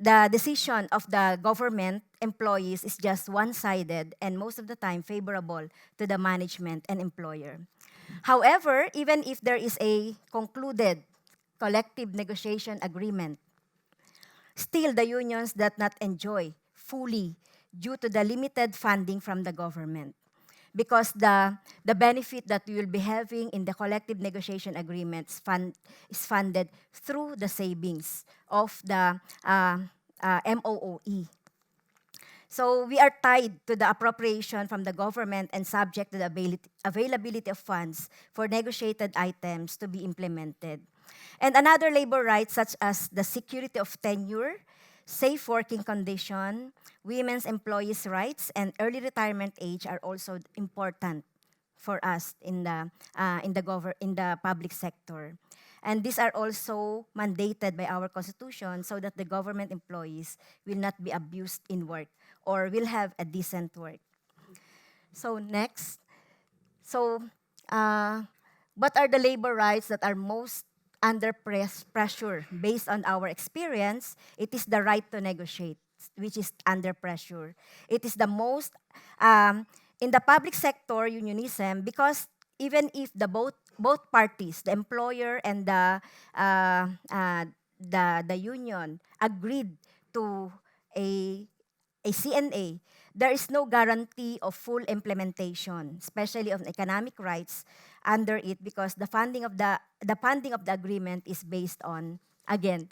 the decision of the government employees is just one-sided and most of the time favorable to the management and employer. However, even if there is a concluded collective negotiation agreement, still the unions that not enjoy fully due to the limited funding from the government. Because the benefit that we will be having in the collective negotiation agreements is funded through the savings of the MOOE. So we are tied to the appropriation from the government and subject to the availability of funds for negotiated items to be implemented. And another labor rights such as the security of tenure, safe working condition, women's employees' rights, and early retirement age are also important for us in the public sector. And these are also mandated by our constitution so that the government employees will not be abused in work or will have a decent work. So next, so what are the labor rights that are most under pressure? Based on our experience, it is the right to negotiate, which is under pressure. It is the most, in the public sector, unionism, because even if the both parties, the employer and the union, agreed to a CNA, there is no guarantee of full implementation, especially of economic rights under it, because the funding of the agreement is based on, again,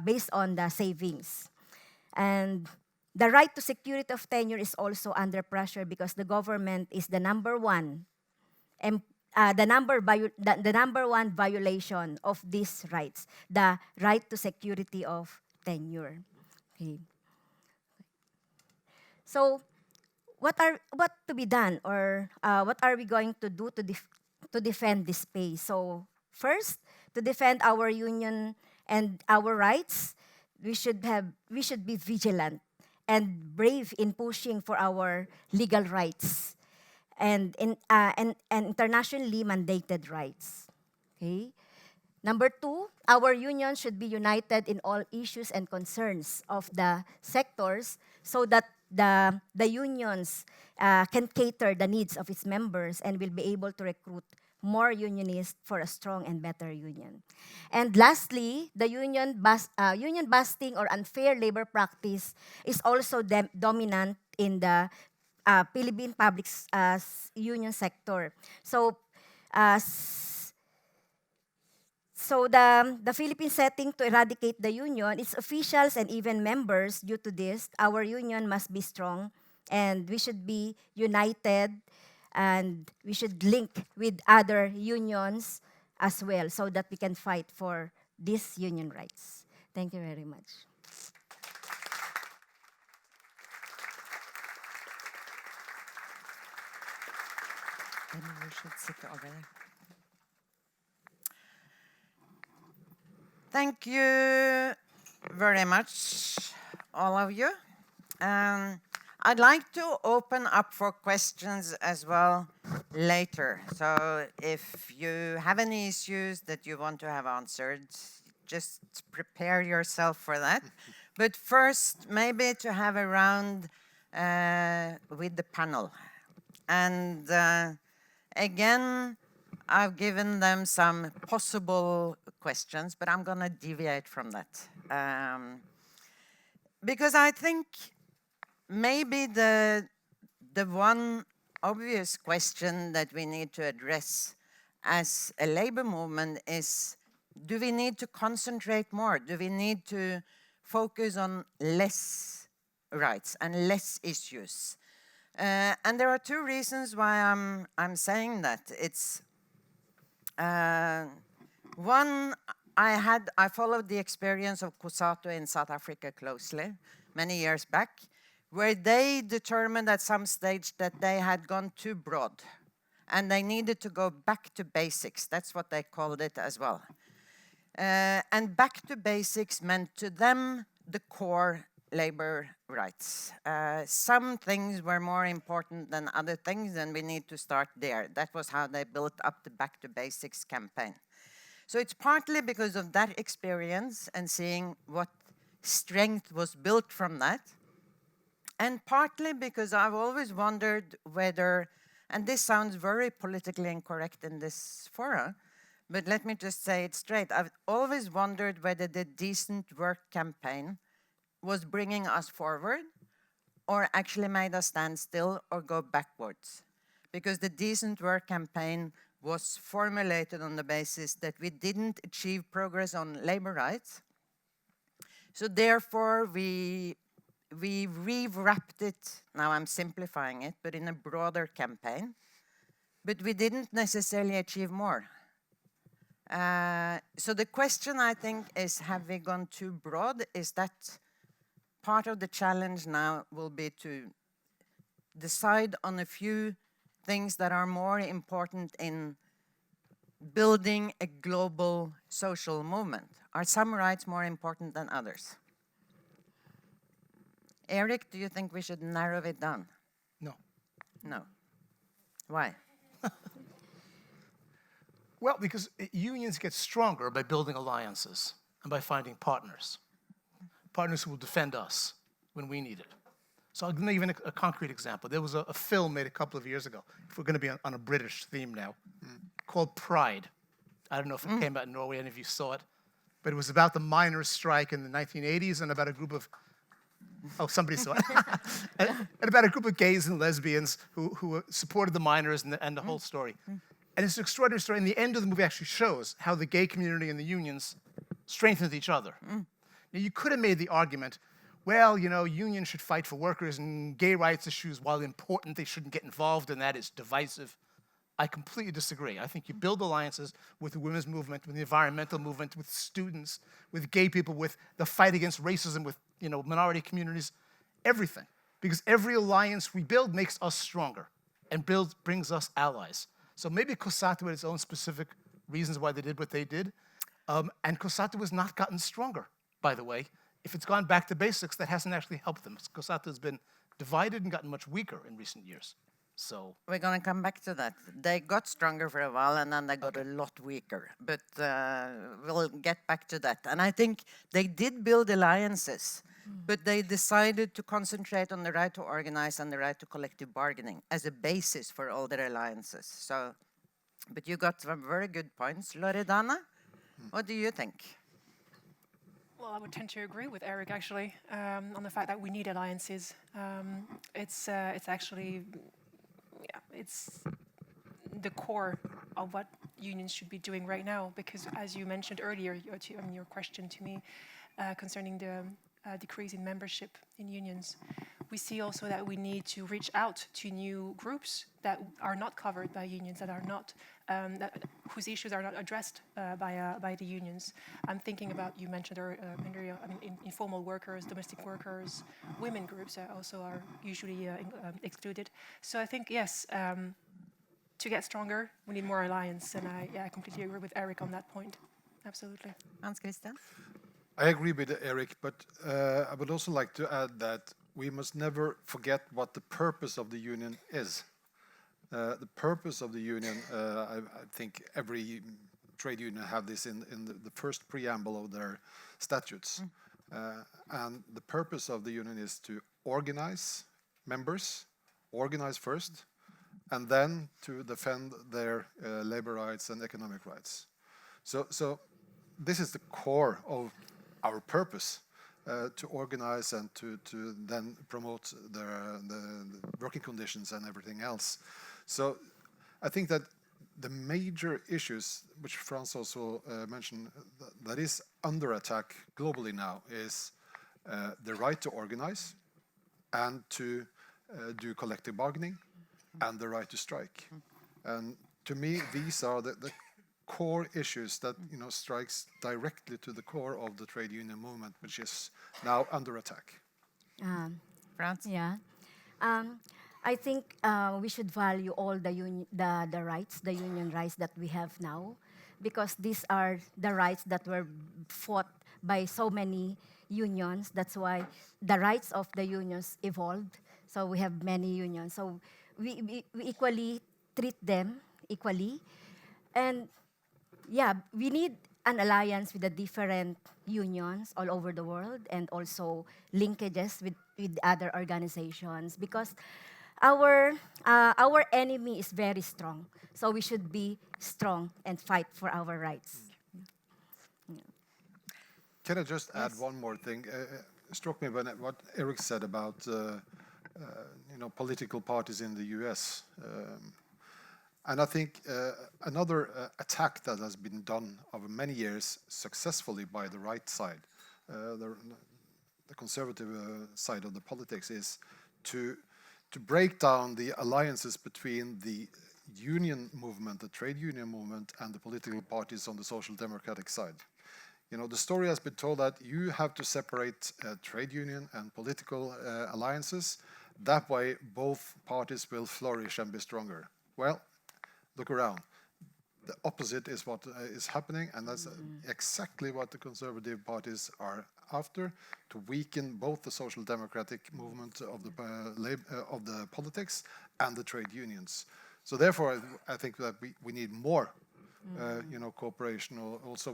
based on the savings. And the right to security of tenure is also under pressure because the government is the number one, and the number one violation of these rights, the right to security of tenure. Okay. So, what to be done, or what are we going to do to defend this space? So, first, to defend our union and our rights, we should be vigilant and brave in pushing for our legal rights and internationally mandated rights. Okay. Number two, our union should be united in all issues and concerns of the sectors so that the unions can cater the needs of its members and will be able to recruit more unionists for a strong and better union. And lastly, the union busting or unfair labor practice is also dominant in the Philippine public union sector. So, the Philippine setting to eradicate the union, its officials and even members, due to this, our union must be strong and we should be united and we should link with other unions as well so that we can fight for these union rights. Thank you very much. Maybe we should sit over there. Thank you very much, all of you. I'd like to open up for questions as well later. So if you have any issues that you want to have answered, just prepare yourself for that. But first, maybe to have a round with the panel. And again, I've given them some possible questions, but I'm going to deviate from that. Because I think maybe the one obvious question that we need to address as a labor movement is, do we need to concentrate more? Do we need to focus on less rights and less issues? And there are two reasons why I'm saying that. It's one, I followed the experience of COSATU in South Africa closely many years back, where they determined at some stage that they had gone too broad and they needed to go back to basics. That's what they called it as well. And back to basics meant to them the core labor rights. Some things were more important than other things, and we need to start there. That was how they built up the Back to Basics campaign. So it's partly because of that experience and seeing what strength was built from that, and partly because I've always wondered whether, and this sounds very politically incorrect in this forum, but let me just say it straight. I've always wondered whether the Decent Work campaign was bringing us forward or actually made us stand still or go backwards. Because the Decent Work campaign was formulated on the basis that we didn't achieve progress on labor rights. So therefore, we rewrapped it, now I'm simplifying it, but in a broader campaign. But we didn't necessarily achieve more. So the question, I think, is, have we gone too broad? Is that part of the challenge now will be to decide on a few things that are more important in building a global social movement? Are some rights more important than others? Eric, do you think we should narrow it down? No. No. Why? Well, because unions get stronger by building alliances and by finding partners. Partners who will defend us when we need it. So I'll give even a concrete example. There was a film made a couple of years ago, if we're going to be on a British theme now, called Pride. I don't know if it came out in Norway, any of you saw it, but it was about the miners' strike in the 1980s and about a group of, oh, somebody saw it, and about a group of gays and lesbians who supported the miners and the whole story. And it's an extraordinary story, and the end of the movie actually shows how the gay community and the unions strengthened each other. Now, you could have made the argument, well, you know, unions should fight for workers and gay rights issues, while important, they shouldn't get involved in that. It's divisive. I completely disagree. I think you build alliances with the women's movement, with the environmental movement, with students, with gay people, with the fight against racism, with, you know, minority communities, everything. Because every alliance we build makes us stronger and brings us allies. So maybe COSATU had its own specific reasons why they did what they did. And COSATU has not gotten stronger, by the way. If it's gone back to basics, that hasn't actually helped them. COSATU has been divided and gotten much weaker in recent years. So we're going to come back to that. They got stronger for a while, and then they got a lot weaker. But we'll get back to that. And I think they did build alliances, but they decided to concentrate on the right to organize and the right to collective bargaining as a basis for all their alliances. So, but you got some very good points. Loredana, what do you think? Well, I would tend to agree with Eric, actually, on the fact that we need alliances. It's actually, yeah, it's the core of what unions should be doing right now, because as you mentioned earlier, your question to me concerning the decrease in membership in unions, we see also that we need to reach out to new groups that are not covered by unions, that are not whose issues are not addressed by the unions. I'm thinking about, you mentioned earlier, informal workers, domestic workers, women groups also are usually excluded. So I think, yes, to get stronger, we need more alliance, and I completely agree with Eric on that point. Absolutely. Hans Christian? I agree with Eric, but I would also like to add that we must never forget what the purpose of the union is. The purpose of the union, I think every trade union have this in the first preamble of their statutes. And the purpose of the union is to organize members, organize first, and then to defend their labor rights and economic rights. So this is the core of our purpose, to organize and to then promote the working conditions and everything else. So I think that the major issues, which Frans also mentioned, that is under attack globally now is the right to organize and to do collective bargaining and the right to strike. And to me, these are the core issues that, you know, strikes directly to the core of the trade union movement, which is now under attack. Frans? Yeah. I think we should value all the rights, the union rights that we have now, because these are the rights that were fought by so many unions. That's why the rights of the unions evolved. So we have many unions. So we equally treat them equally. And yeah, we need an alliance with the different unions all over the world, and also linkages with other organizations, because our enemy is very strong. So we should be strong and fight for our rights. Can I just add one more thing? It struck me when what Eric said about political parties in the US. And I think another attack that has been done over many years successfully by the right side, the conservative side of the politics, is to break down the alliances between the union movement, the trade union movement, and the political parties on the social democratic side. You know, the story has been told that you have to separate trade union and political alliances. That way, both parties will flourish and be stronger. Well, look around. The opposite is what is happening, and that's exactly what the conservative parties are after, to weaken both the social democratic movement of the politics and the trade unions. So therefore, I think that we need more, cooperation also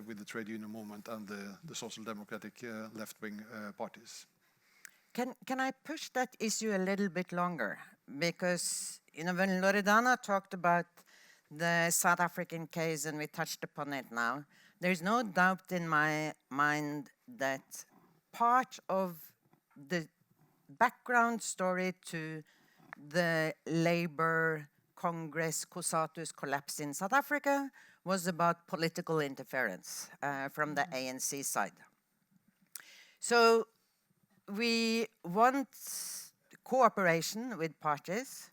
with the trade union movement and the social democratic left-wing parties. Can I push that issue a little bit longer? Because when Loredana talked about the South African case, and we touched upon it now, there's no doubt in my mind that part of the background story to the Labour Congress COSATU's collapse in South Africa was about political interference from the ANC side. So we want cooperation with parties,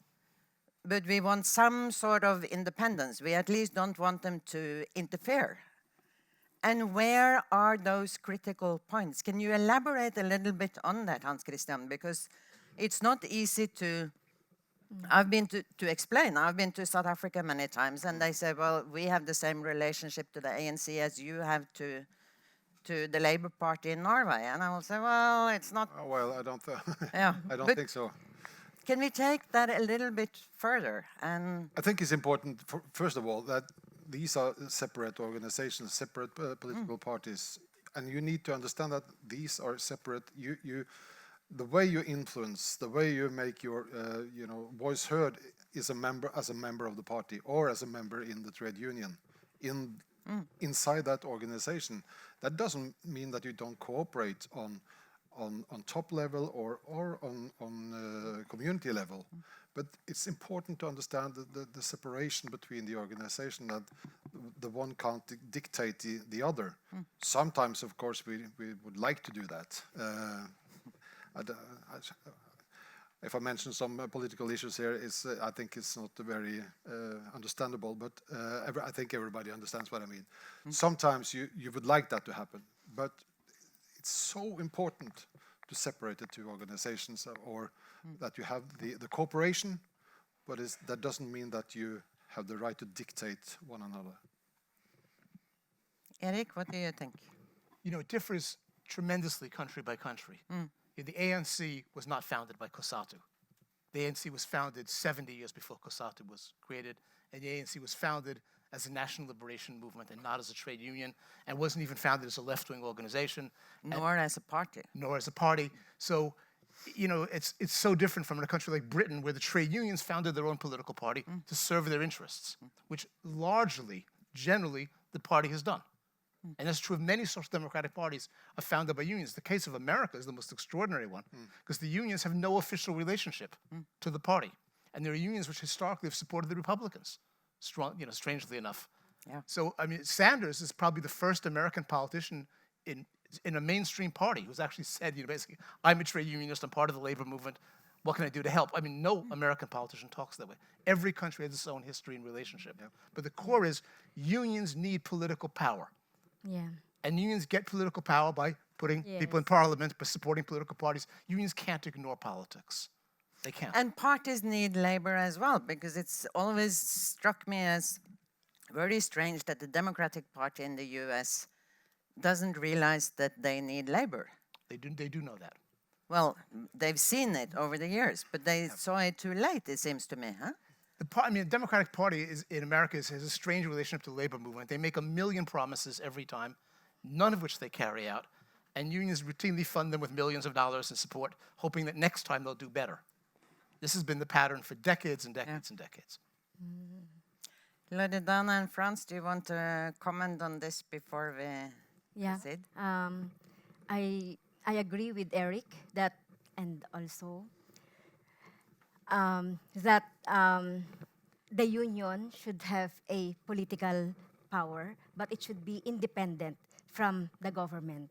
but we want some sort of independence. We at least don't want them to interfere. And where are those critical points? Can you elaborate a little bit on that, Hans Christian? Because it's not easy to, I've been to explain. I've been to South Africa many times, and they say, well, we have the same relationship to the ANC as you have to the Labour Party in Norway. And I will say, well, it's not. Well, I don't, Yeah, I don't think so. Can we take that a little bit further? And I think it's important, first of all, that these are separate organizations, separate political parties, and you need to understand that these are separate. The way you influence, the way you make your voice heard is as a member of the party or as a member in the trade union, inside that organization. That doesn't mean that you don't cooperate on top level or on community level. But it's important to understand the separation between the organization, that the one can't dictate the other. Sometimes, of course, we would like to do that. If I mention some political issues here, I think it's not very understandable, but I think everybody understands what I mean. Sometimes you would like that to happen, but it's so important to separate the two organizations, or that you have the cooperation, but that doesn't mean that you have the right to dictate one another. Erik, what do you think? It differs tremendously country by country. The ANC was not founded by COSATU. The ANC was founded 70 years before COSATU was created, and the ANC was founded as a national liberation movement and not as a trade union, and wasn't even founded as a left-wing organization. Nor as a party. Nor as a party. So, it's so different from in a country like Britain, where the trade unions founded their own political party to serve their interests, which largely, generally, the party has done. And that's true of many social democratic parties are founded by unions. The case of America is the most extraordinary one, because the unions have no official relationship to the party. And there are unions which historically have supported the Republicans, strangely enough. Yeah. So, Sanders is probably the first American politician in a mainstream party who's actually said, basically, I'm a trade unionist, I'm part of the labor movement, what can I do to help? No American politician talks that way. Every country has its own history and relationship. Yeah. But the core is unions need political power. Yeah. And unions get political power by putting people in parliament, by supporting political parties. Unions can't ignore politics. They can't. And parties need labor as well, because it's always struck me as very strange that the Democratic Party in the US doesn't realize that they need labor. They do know that. Well, they've seen it over the years, but they saw it too late, it seems to me, huh? The Democratic Party in America has a strange relationship to the labor movement. They make 1 million promises every time, none of which they carry out, and unions routinely fund them with millions of dollars in support, hoping that next time they'll do better. This has been the pattern for decades and decades and decades. Loredana and Franz, do you want to comment on this before we proceed? I agree with Erik that, and also that the union should have a political power, but it should be independent from the government.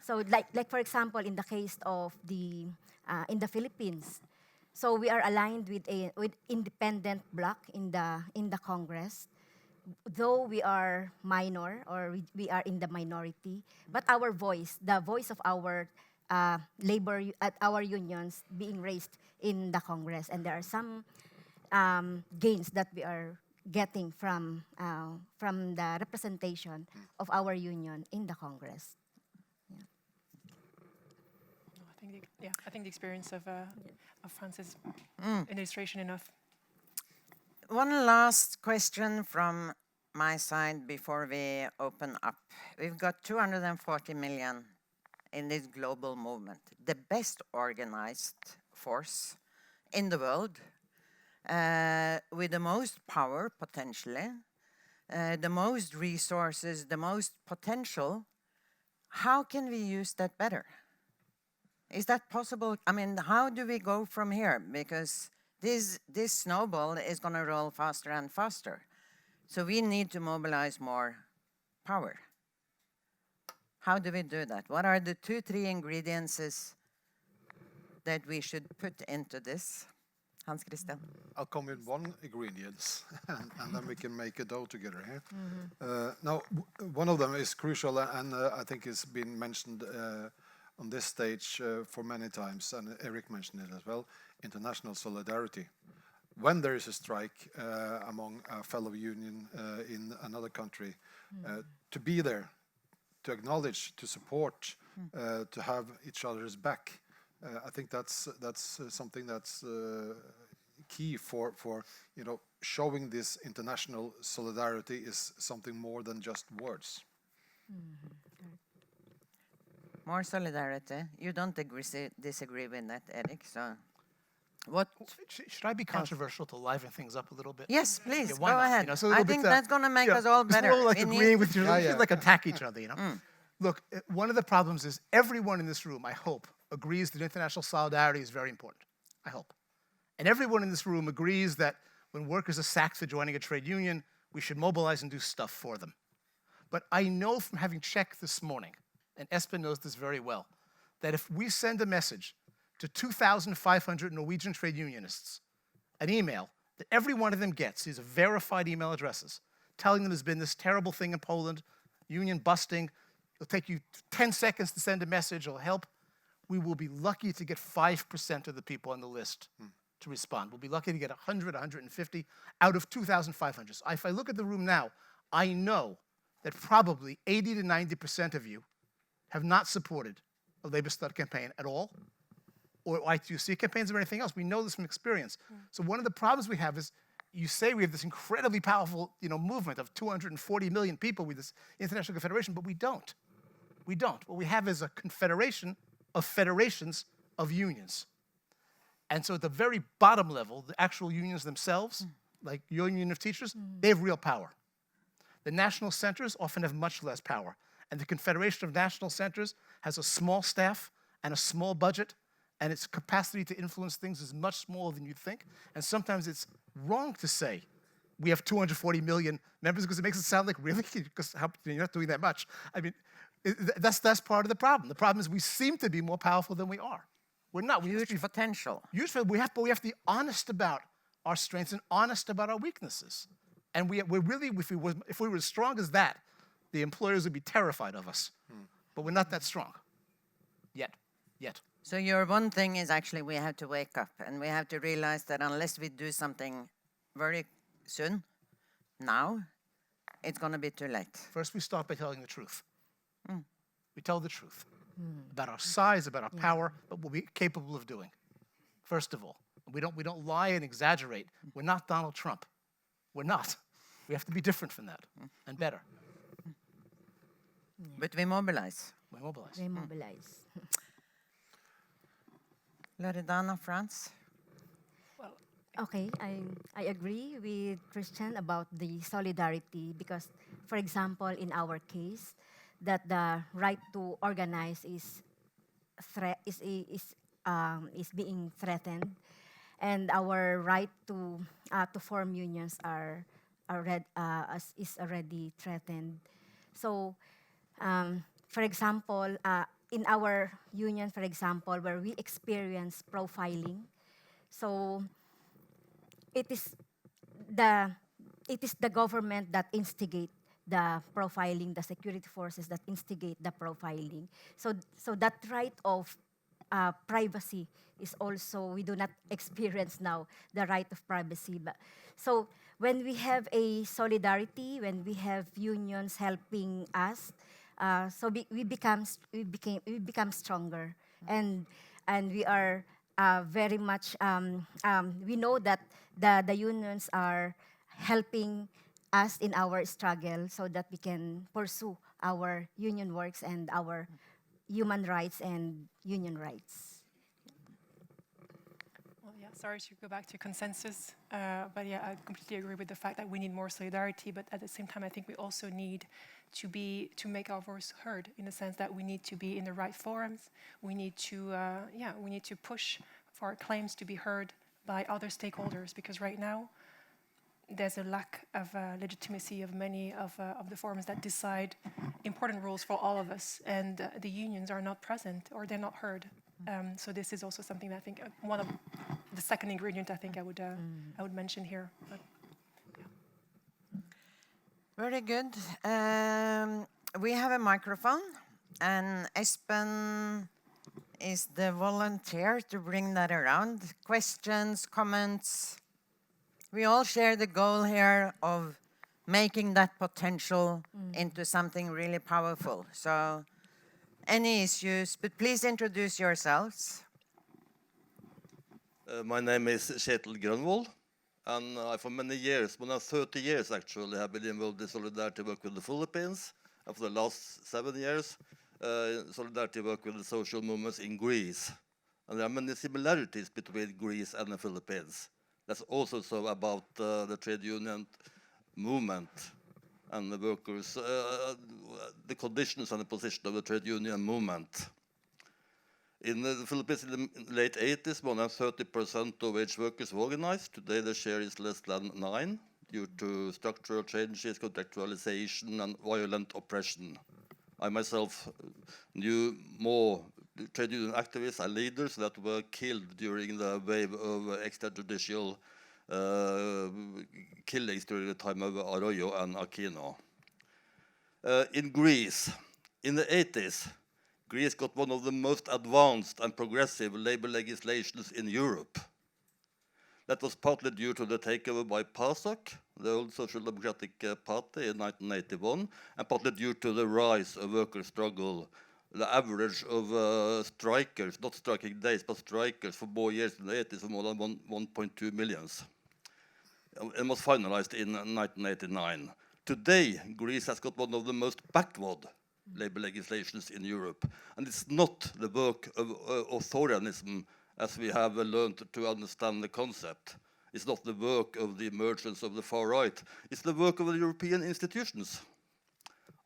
So, like for example, in the case of in the Philippines, so we are aligned with independent bloc in the Congress, though we are minor, or we are in the minority, but our voice, the voice of our labor at our unions being raised in the Congress, and there are some gains that we are getting from the representation of our union in the Congress. I think the experience of France is an illustration enough. One last question from my side before we open up. We've got 240 million in this global movement, the best organized force in the world, with the most power, potentially, the most resources, the most potential. How can we use that better? Is that possible? I mean, how do we go from here? Because this snowball is going to roll faster and faster. So we need to mobilize more power. How do we do that? What are the 2-3 ingredients that we should put into this? Hans Christian. I'll come with one ingredient, and then we can make a dough together here. Now, one of them is crucial, and I think it's been mentioned on this stage for many times, and Eric mentioned it as well, international solidarity. When there is a strike among a fellow union in another country, to be there, to acknowledge, to support, to have each other's back. I think that's something that's key for showing this international solidarity is something more than just words. More solidarity. You don't disagree with that, Eric. So, what? Should I be controversial to liven things up a little bit? Yes, please. Yeah, Go why not? ahead. I think that's going to make us all better. It's more like We agreeing need- with you. We should like attack each other, Look, one of the problems is everyone in this room, I hope, agrees that international solidarity is very important. I hope. And everyone in this room agrees that when workers are sacked for joining a trade union, we should mobilize and do stuff for them. But I know from having checked this morning, and Espen knows this very well, that if we send a message to 2,500 Norwegian trade unionists, an email that every one of them gets, these are verified email addresses, telling them there's been this terrible thing in Poland, union busting, it'll take you 10 seconds to send a message, it'll help. We will be lucky to get 5% of the people on the list to respond. We'll be lucky to get 100, 150 out of 2,500. So if I look at the room now, I know that probably 80 to 90% of you have not supported a LabourStart campaign at all, or ITUC campaigns or anything else. We know this from experience. So one of the problems we have is you say we have this incredibly powerful movement of 240 million people with this international confederation, but we don't. We don't. What we have is a confederation of federations of unions. And so at the very bottom level, the actual unions themselves, like your union of teachers, they have real power. The national centers often have much less power. And the Confederation of National Centers has a small staff and a small budget, and its capacity to influence things is much smaller than you'd think. And sometimes it's wrong to say we have 240 million members because it makes it sound like really, because you're not doing that much. I mean, that's part of the problem. The problem is we seem to be more powerful than we are. We're not. Huge potential. Huge, but we have to be honest about our strengths and honest about our weaknesses. And we're really, if we were as strong as that, the employers would be terrified of us. But we're not that strong. Yet. So your one thing is actually we have to wake up and we have to realize that unless we do something very soon, now, it's going to be too late. First, we start by telling the truth. We tell the truth about our size, about our power, but what we're capable of doing. First of all, we don't lie and exaggerate. We're not Donald Trump. We're not. We have to be different from that and better. But we mobilize. We mobilize. They mobilize. Loredana, France? Okay, I agree with Christian about the solidarity because, for example, in our case, that the right to organize is being threatened, and our right to form unions is already threatened. So, for example, in our union, for example, where we experience profiling, so it is the government that instigate the profiling, the security forces that instigate the profiling. So that right of privacy is also, we do not experience now the right of privacy. But, so when we have a solidarity, when we have unions helping us, so we become stronger, and we are very much we know that the unions are helping us in our struggle so that we can pursue our union works and our human rights and union rights. Well, yeah, sorry to go back to consensus, but yeah, I completely agree with the fact that we need more solidarity, but at the same time, I think we also need to make our voice heard, in the sense that we need to be in the right forums. We need to push for our claims to be heard by other stakeholders, because right now there's a lack of legitimacy of many of the forums that decide important rules for all of us, and the unions are not present or they're not heard. So this is also something that I think one of the second ingredient I think I would mention here. But, yeah. Very good. We have a microphone, and Espen is the volunteer to bring that around. Questions, comments. We all share the goal here of making that potential into something really powerful. So, any issues, but please introduce yourselves. My name is Kjetil Grønvold, and I, for many years, more than 30 years actually, have been involved in solidarity work with the Philippines, and for the last 7 years, solidarity work with the social movements in Greece. And there are many similarities between Greece and the Philippines. That's also so about the trade union movement and the workers, the conditions and the position of the trade union movement. In the Philippines, in the late 80s, more than 30% of wage workers were organized. Today, the share is less than 9% due to structural changes, contractualization, and violent oppression. I myself knew more trade union activists and leaders that were killed during the wave of extrajudicial killings during the time of Arroyo and Aquino. In Greece, in the 80s, Greece got one of the most advanced and progressive labor legislations in Europe. That was partly due to the takeover by PASOK, the old Social Democratic Party, in 1981, and partly due to the rise of worker struggle. The average of strikers, not striking days, but strikers for more years in the 80s, was more than 1.2 million. It was finalized in 1989. Today, Greece has got one of the most backward labor legislations in Europe. And it's not the work of authoritarianism as we have learned to understand the concept. It's not the work of the emergence of the far right. It's the work of the European institutions.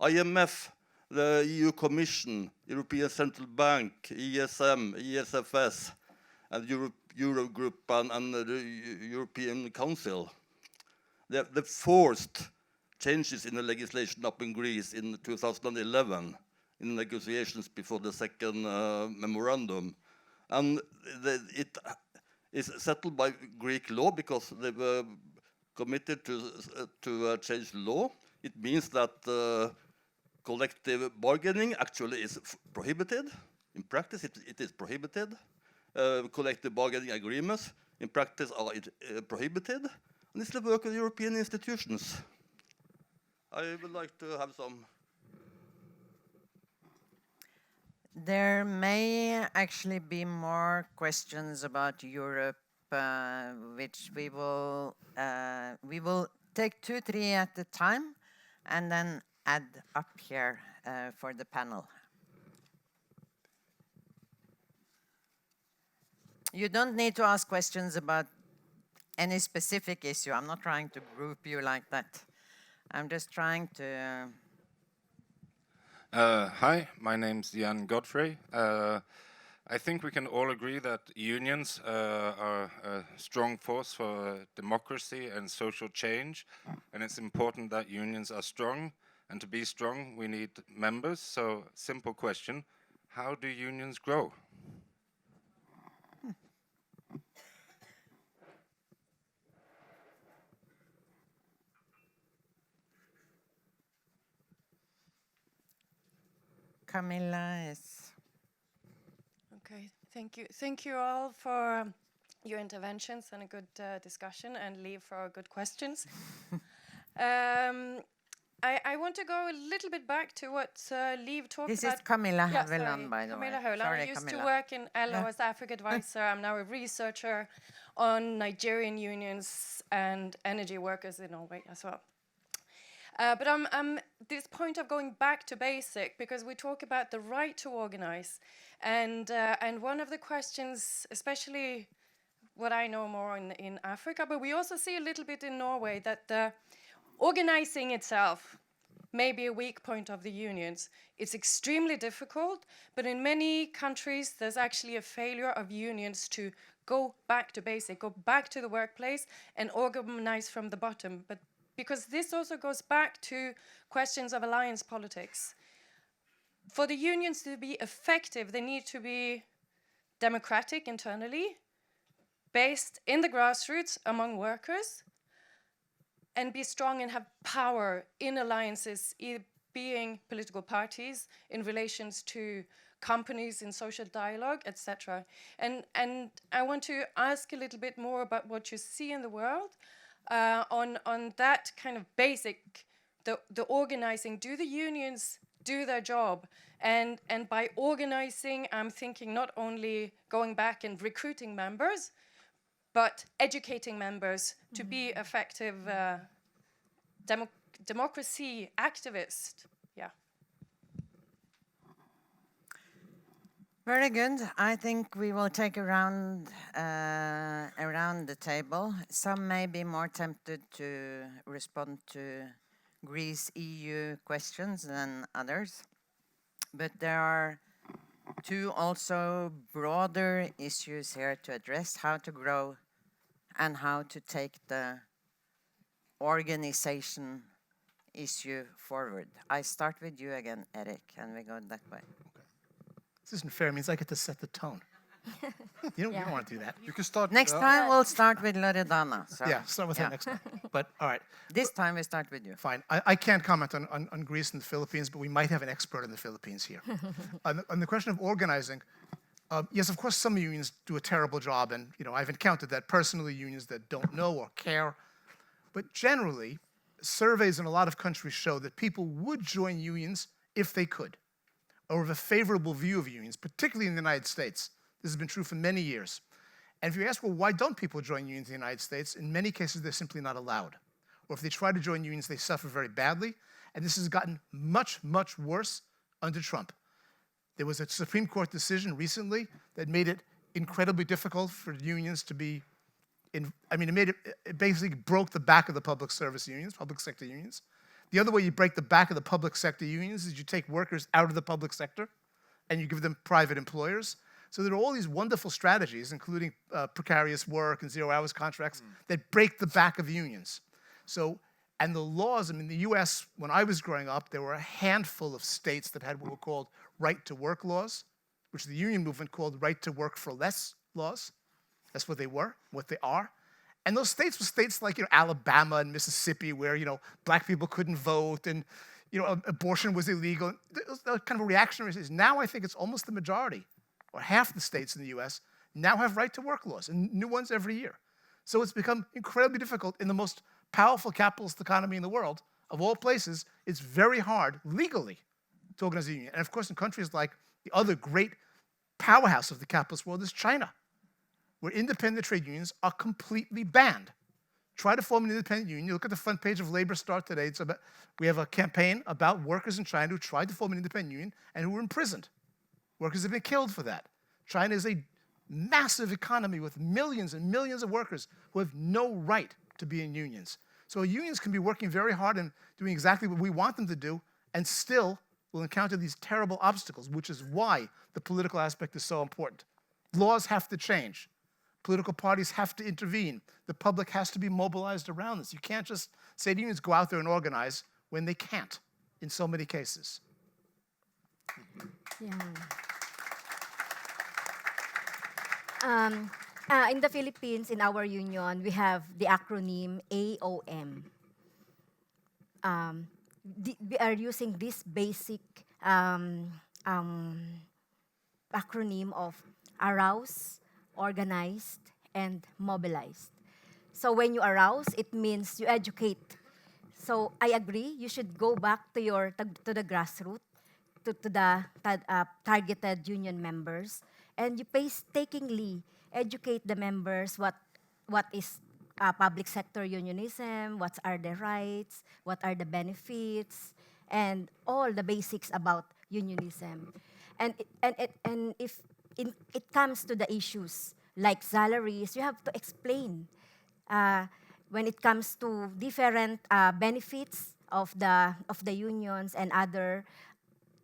IMF, the EU Commission, European Central Bank, ESM, ESFS, and Eurogroup and the European Council. They forced changes in the legislation up in Greece in 2011 in negotiations before the second memorandum. And it is settled by Greek law because they were committed to change the law. It means that collective bargaining actually is prohibited. In practice, it is prohibited. Collective bargaining agreements, in practice, are prohibited. And it's the work of the European institutions. I would like to have some. There may actually be more questions about Europe, which we will take 2, 3 at a time, and then add up here for the panel. You don't need to ask questions about any specific issue. I'm not trying to group you like that. I'm just trying to... Hi, my name's Jan Godfrey. I think we can all agree that unions are a strong force for democracy and social change, and it's important that unions are strong, and to be strong we need members. So, simple question, how do unions grow? Camilla is... Okay, thank you. Thank you all for your interventions and a good discussion, and Liv for good questions. I want to go a little bit back to what Liv talked about. This is Camilla Yeah, Haveland, by the Camilla way. Haveland. Sorry, I used Camilla. to work in LO as Africa advisor. I'm now a researcher on Nigerian unions and energy workers in Norway as well. But I'm this point of going back to basic, because we talk about the right to organize, and one of the questions, especially what I know more in Africa, but we also see a little bit in Norway, that organizing itself may be a weak point of the unions. It's extremely difficult, but in many countries there's actually a failure of unions to go back to basic, go back to the workplace and organize from the bottom. But because this also goes back to questions of alliance politics. For the unions to be effective, they need to be democratic internally, based in the grassroots among workers, and be strong and have power in alliances, being political parties in relations to companies in social dialogue, etc. And I want to ask a little bit more about what you see in the world on that kind of basic, the organizing. Do the unions do their job? And by organizing, I'm thinking not only going back and recruiting members, but educating members to be effective democracy activists. Yeah. Very good. I think we will take around the table. Some may be more tempted to respond to Greece EU questions than others, but there are two also broader issues here to address: how to grow and how to take the organization issue forward. I start with you again, Eric, and we go that way. This isn't fair. It means I get to set the tone. You don't want to do that. You can start. Next time we'll start with Loredana. So, Yeah, start with her next time. But all right, this time we start with you. fine. I can't comment on Greece and the Philippines, but we might have an expert in the Philippines here. On the question of organizing, yes, of course, some unions do a terrible job, and I've encountered that personally, unions that don't know or care. But generally, surveys in a lot of countries show that people would join unions if they could, or have a favorable view of unions, particularly in the United States. This has been true for many years. And if you ask, well, why don't people join unions in the United States? In many cases, they're simply not allowed. Or if they try to join unions, they suffer very badly. And this has gotten much, much worse under Trump. There was a Supreme Court decision recently that made it incredibly difficult for unions to be it basically broke the back of the public service unions, public sector unions. The other way you break the back of the public sector unions is you take workers out of the public sector and you give them private employers. So there are all these wonderful strategies, including precarious work and 0 hours contracts, that break the back of unions. So, and the laws, in the US, when I was growing up, there were a handful of states that had what were called right-to-work laws, which the union movement called right-to-work-for-less laws. That's what they were, what they are. And those states were states like Alabama and Mississippi, where black people couldn't vote and abortion was illegal. Those kind of reactionary states. Now I think it's almost the majority, or half the states in the U.S. now have right-to-work laws, and new ones every year. So it's become incredibly difficult in the most powerful capitalist economy in the world. Of all places, it's very hard legally to organize a union. And of course, in countries like the other great powerhouse of the capitalist world is China, where independent trade unions are completely banned. Try to form an independent union. You look at the front page of LabourStart today. We have a campaign about workers in China who tried to form an independent union and who were imprisoned. Workers have been killed for that. China is a massive economy with millions and millions of workers who have no right to be in unions. So unions can be working very hard and doing exactly what we want them to do, and still will encounter these terrible obstacles, which is why the political aspect is so important. Laws have to change. Political parties have to intervene. The public has to be mobilized around this. You can't just say to unions, go out there and organize, when they can't in so many cases. Yeah. In the Philippines, in our union, we have the acronym AOM. We are using this basic acronym of arouse, organized, and mobilized. So when you arouse, it means you educate. So I agree, you should go back to to the grassroots, to the targeted union members, and you painstakingly educate the members what is public sector unionism, what are the rights, what are the benefits, and all the basics about unionism. And if it comes to the issues like salaries, you have to explain when it comes to different benefits of the unions and other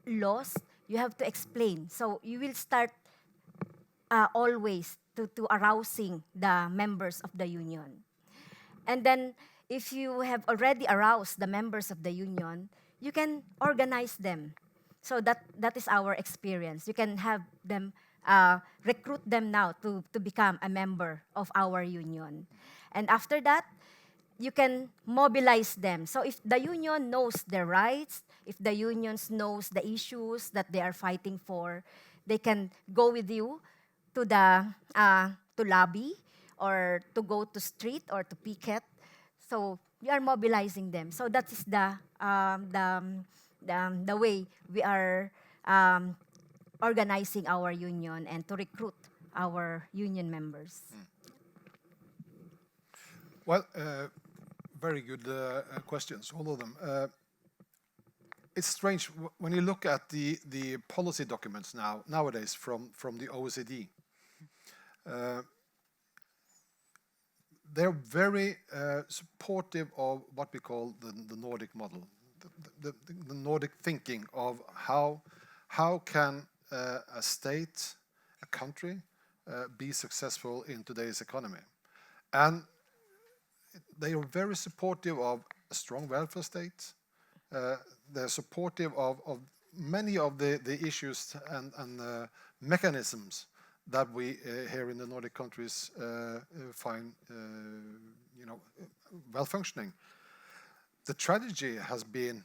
laws. You have to explain. So you will start always to arousing the members of the union. And then if you have already aroused the members of the union, you can organize them. So that is our experience. You can have them, recruit them now to become a member of our union. And after that, you can mobilize them. So if the union knows their rights, if the unions knows the issues that they are fighting for, they can go with you to the to lobby or to go to street or to picket. So you are mobilizing them. So that is the way we are organizing our union and to recruit our union members. Well, very good questions, all of them. It's strange when you look at the policy documents nowadays from the OECD. They're very supportive of what we call the Nordic model, the Nordic thinking of how can a state, a country, be successful in today's economy. And they are very supportive of a strong welfare state. They're supportive of many of the issues and mechanisms that we here in the Nordic countries find well functioning. The tragedy has been,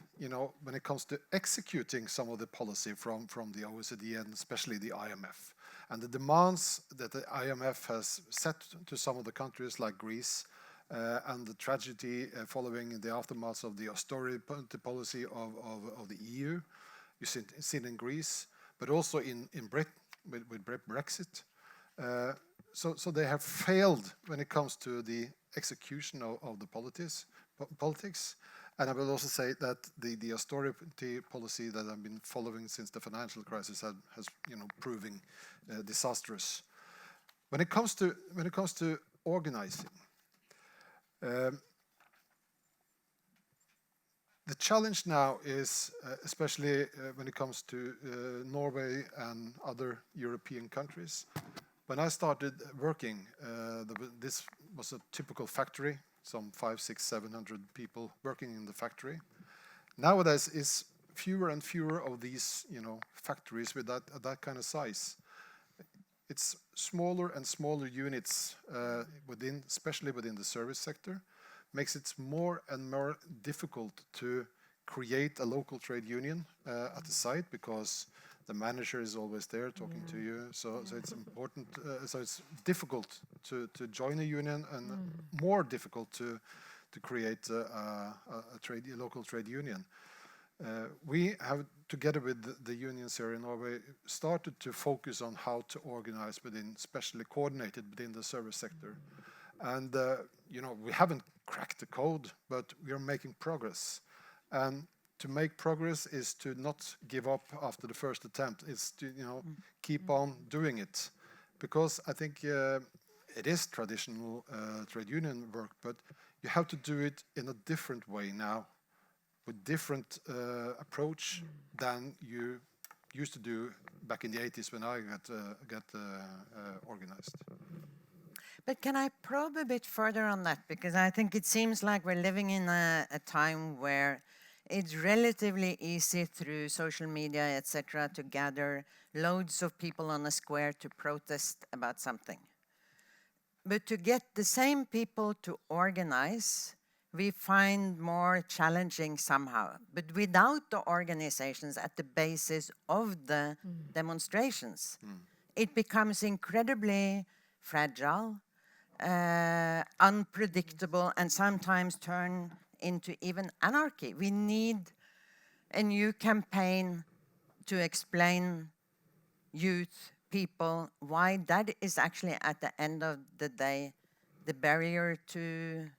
when it comes to executing some of the policy from the OECD and especially the IMF, and the demands that the IMF has set to some of the countries like Greece, and the tragedy following the aftermath of the austerity policy of the EU. You see it in Greece, but also in Britain with Brexit. So they have failed when it comes to the execution of the politics. And I will also say that the austerity policy that I've been following since the financial crisis has proving disastrous. When it comes to organizing, the challenge now is, especially when it comes to Norway and other European countries. When I started working, this was a typical factory, some 500, 600, 700 people working in the factory. Nowadays, it's fewer and fewer of these, factories with that kind of size. It's smaller and smaller units especially within the service sector, makes it more and more difficult to create a local trade union at the site because the manager is always there talking to you. So it's important. So it's difficult to join a union and more difficult to create a local trade union. We have, together with the unions here in Norway, started to focus on how to organize especially coordinated within the service sector. And, we haven't cracked the code, but we are making progress. And to make progress is to not give up after the first attempt. It's to, keep on doing it. Because I think it is traditional trade union work, but you have to do it in a different way now, with different approach than you used to do back in the 80s when I got organized. But can I probe a bit further on that? Because I think it seems like we're living in a time where it's relatively easy through social media, etc., to gather loads of people on a square to protest about something. But to get the same people to organize, we find more challenging somehow. But without the organizations at the basis of the demonstrations, it becomes incredibly fragile. unpredictable, and sometimes turn into even anarchy. We need a new campaign to explain youth, people, why that is actually at the end of the day the barrier to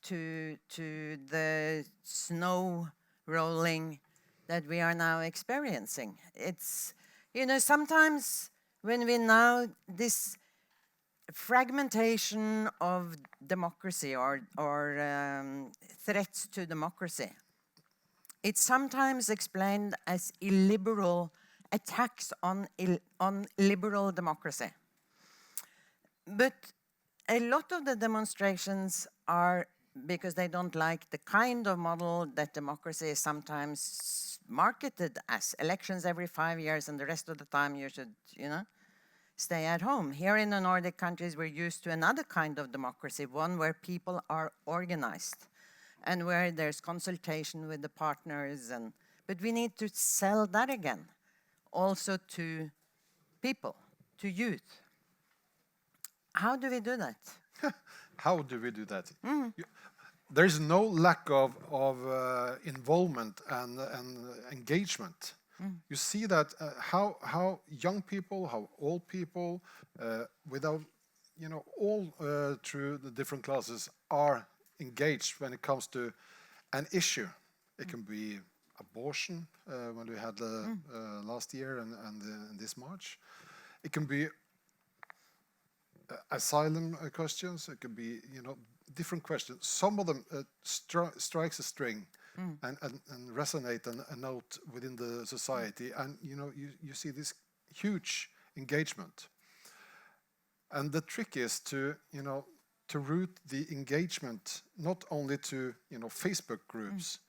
the snow rolling that we are now experiencing. It's, you know, sometimes when we now, this fragmentation of democracy or threats to democracy, it's sometimes explained as illiberal attacks on liberal democracy. But a lot of the demonstrations are because they don't like the kind of model that democracy is sometimes marketed as. Elections every 5 years, and the rest of the time you should, you know, stay at home. Here in the Nordic countries, we're used to another kind of democracy, one where people are organized and where there's consultation with the partners. But we need to sell that again, also to people, to youth. How do we do that? How do we do that? There is no lack of involvement and engagement. You see that how young people, how old people, without, you know, all through the different classes are engaged when it comes to an issue. It can be abortion, when we had last year and this March. It can be asylum questions. It can be, you know, different questions. Some of them strikes a string and resonate a note within the society, and you know, you see this huge engagement. And the trick is to, you know, to route the engagement not only to, you know, Facebook groups,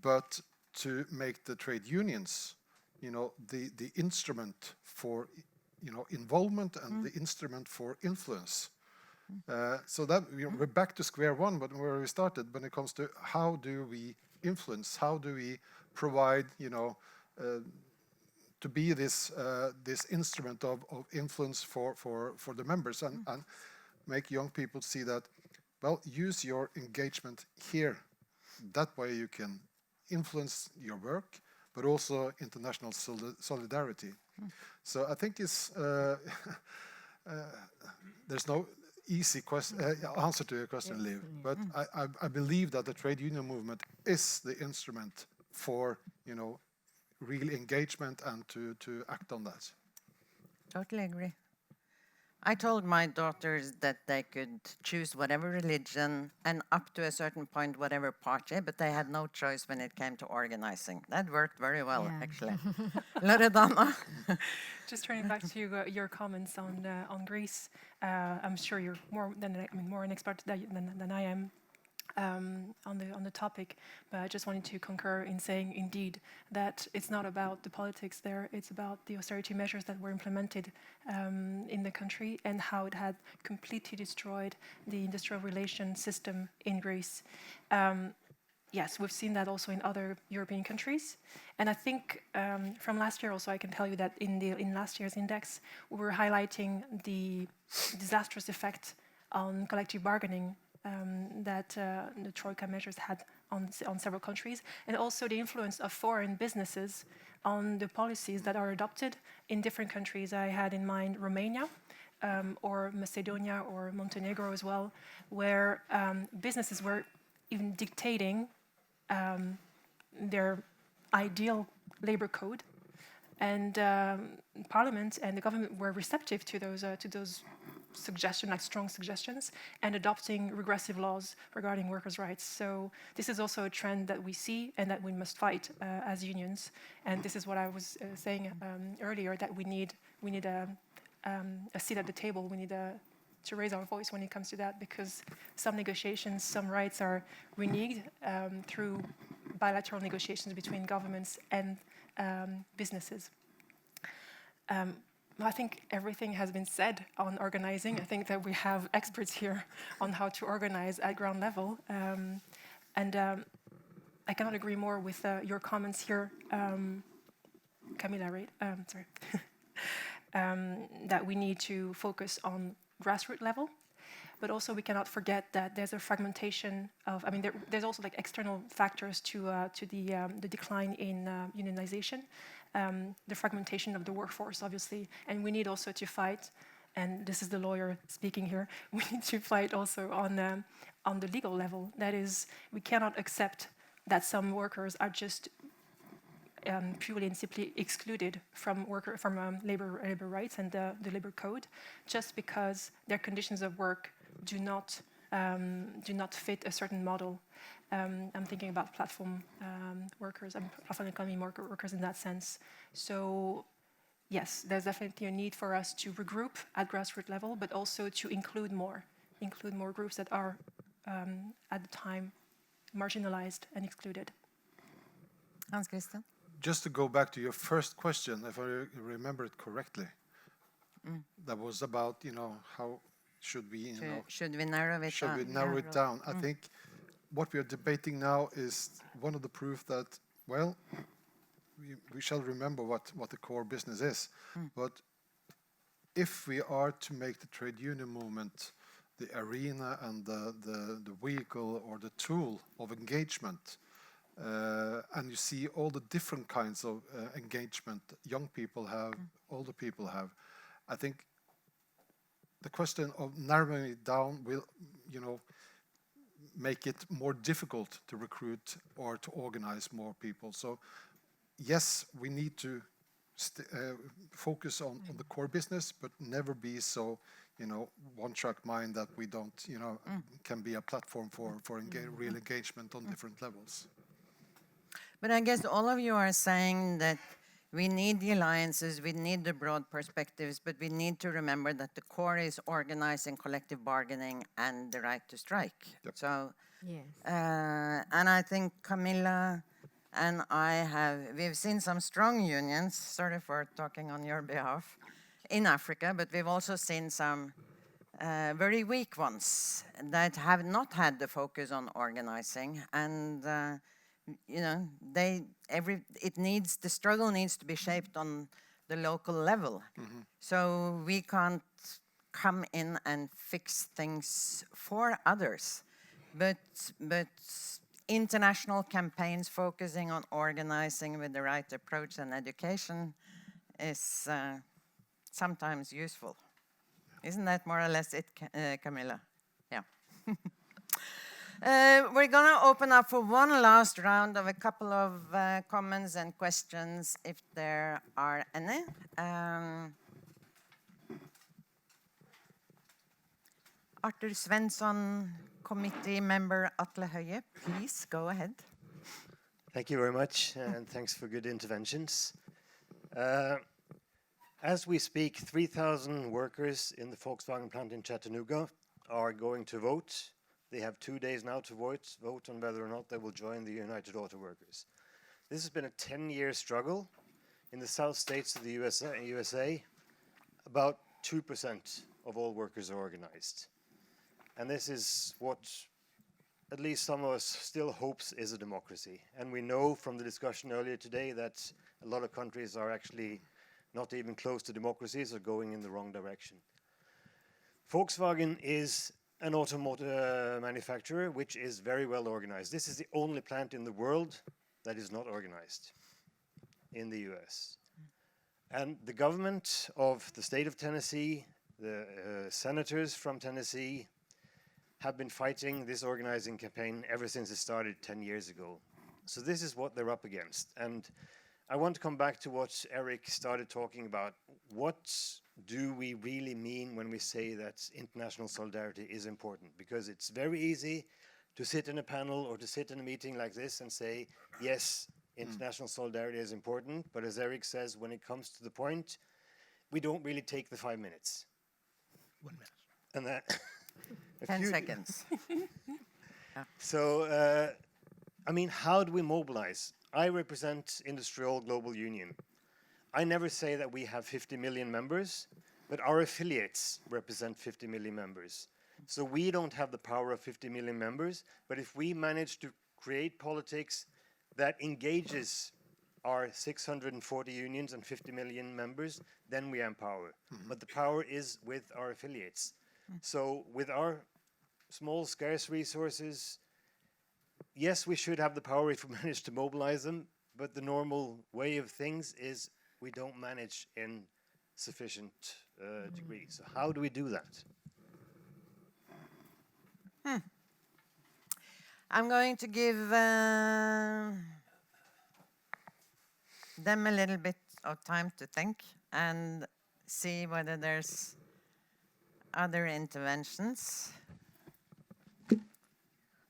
but to make the trade unions, you know, the instrument for, you know, involvement and the instrument for influence. So that, you know, we're back to square one, but where we started when it comes to how do we influence, how do we provide, you know, to be this this instrument of influence for the members, and make young people see that, well, use your engagement here. That way you can influence your work, but also international solidarity. So I think it's there's no easy answer to your question, Liv, but I believe that the trade union movement is the instrument for, you know, real engagement and to act on that. Totally agree. I told my daughters that they could choose whatever religion and up to a certain point whatever party, but they had no choice when it came to organizing. That worked very well, actually. Loredana? Just turning back to your comments on Greece, I'm sure you're more an expert than I am on the topic, but I just wanted to concur in saying, indeed, that it's not about the politics there, it's about the austerity measures that were implemented in the country and how it had completely destroyed the industrial relation system in Greece. Yes, we've seen that also in other European countries. And I think from last year also, I can tell you that in last year's index, we were highlighting the disastrous effect on collective bargaining that the Troika measures had on several countries, and also the influence of foreign businesses on the policies that are adopted in different countries. I had in mind Romania, or Macedonia or Montenegro as well, where businesses were even dictating their ideal labor code, and Parliament and the government were receptive to those suggestions, like strong suggestions, and adopting regressive laws regarding workers' rights. So this is also a trend that we see and that we must fight as unions. And this is what I was saying earlier, that we need a seat at the table. We need to raise our voice when it comes to that, because some negotiations, some rights are reneged through bilateral negotiations between governments and businesses. I think everything has been said on organizing. I think that we have experts here on how to organize at ground level. And I cannot agree more with your comments here, Camilla, right? Sorry. That we need to focus on grassroots level. But also we cannot forget that there's a fragmentation of, I mean, there's also like external factors to the decline in unionization, the fragmentation of the workforce, obviously, and we need also to fight, and this is the lawyer speaking here, we need to fight also on the legal level. That is, we cannot accept that some workers are just purely and simply excluded from labor rights and the labor code, just because their conditions of work do not fit a certain model. I'm thinking about platform workers and platform economy workers in that sense. So yes, there's definitely a need for us to regroup at grassroots level, but also to include more groups that are at the time marginalized and excluded. Hans Christian? Just to go back to your first question, if I remember it correctly, that was about, how should we, should we narrow it down? should we narrow it down? I think what we are debating now is one of the proof that, well, we shall remember what the core business is. But if we are to make the trade union movement the arena and the vehicle or the tool of engagement, and you see all the different kinds of engagement young people have, older people have, I think the question of narrowing it down will, make it more difficult to recruit or to organize more people. So yes, we need to focus on the core business, but never be so, one-track mind that we don't, can be a platform for real engagement on different levels. But I guess all of you are saying that we need the alliances, we need the broad perspectives, but we need to remember that the core is organizing, collective bargaining, and the right to strike. Yep. So, Yes. and I think Camilla and we've seen some strong unions, sorry for talking on your behalf, in Africa, but we've also seen some very weak ones that have not had the focus on organizing, and the struggle needs to be shaped on the local level. So we can't come in and fix things for others, but international campaigns focusing on organizing with the right approach and education is sometimes useful. Isn't that more or less it, Camilla? Yeah. We're going to open up for one last round of a couple of comments and questions, if there are any. Arthur Svensson Committee member Atle Høie, please go ahead. Thank you very much, and thanks for good interventions. As we speak, 3,000 workers in the Volkswagen plant in Chattanooga are going to vote. They have 2 days now to vote on whether or not they will join the United Auto Workers. This has been a 10-year struggle. In the South states of the USA, about 2% of all workers are organized. And this is what at least some of us still hopes is a democracy. And we know from the discussion earlier today that a lot of countries are actually not even close to democracies or going in the wrong direction. Volkswagen is an automotive manufacturer which is very well organized. This is the only plant in the world that is not organized in the US. And the government of the state of Tennessee, the senators from Tennessee, have been fighting this organizing campaign ever since it started 10 years ago. So this is what they're up against. And I want to come back to what Eric started talking about. What do we really mean when we say that international solidarity is important? Because it's very easy to sit in a panel or to sit in a meeting like this and say, yes, international solidarity is important, but as Eric says, when it comes to the point, we don't really take the 5 minutes. 1 minute. And that 10 seconds. So, I mean, how do we mobilize? I represent Industrial Global Union. I never say that we have 50 million members, but our affiliates represent 50 million members. So we don't have the power of 50 million members, but if we manage to create politics that engages our 640 unions and 50 million members, then we have power. But the power is with our affiliates. So with our small, scarce resources, yes, we should have the power if we manage to mobilize them, but the normal way of things is we don't manage in sufficient degree. So how do we do that? I'm going to give them a little bit of time to think and see whether there's other interventions.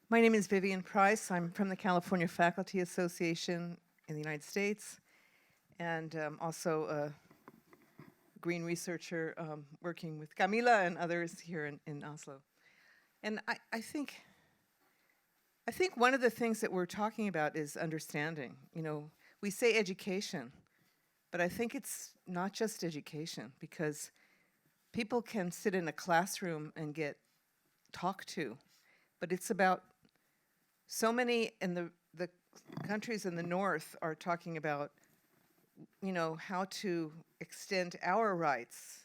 My name is Vivian Price. I'm from the California Faculty Association in the United States, and also a green researcher working with Camila and others here in Oslo. And I think one of the things that we're talking about is understanding. You know, we say education, but I think it's not just education, because people can sit in a classroom and get talked to, but it's about so many in the countries in the north are talking about, you know, how to extend our rights.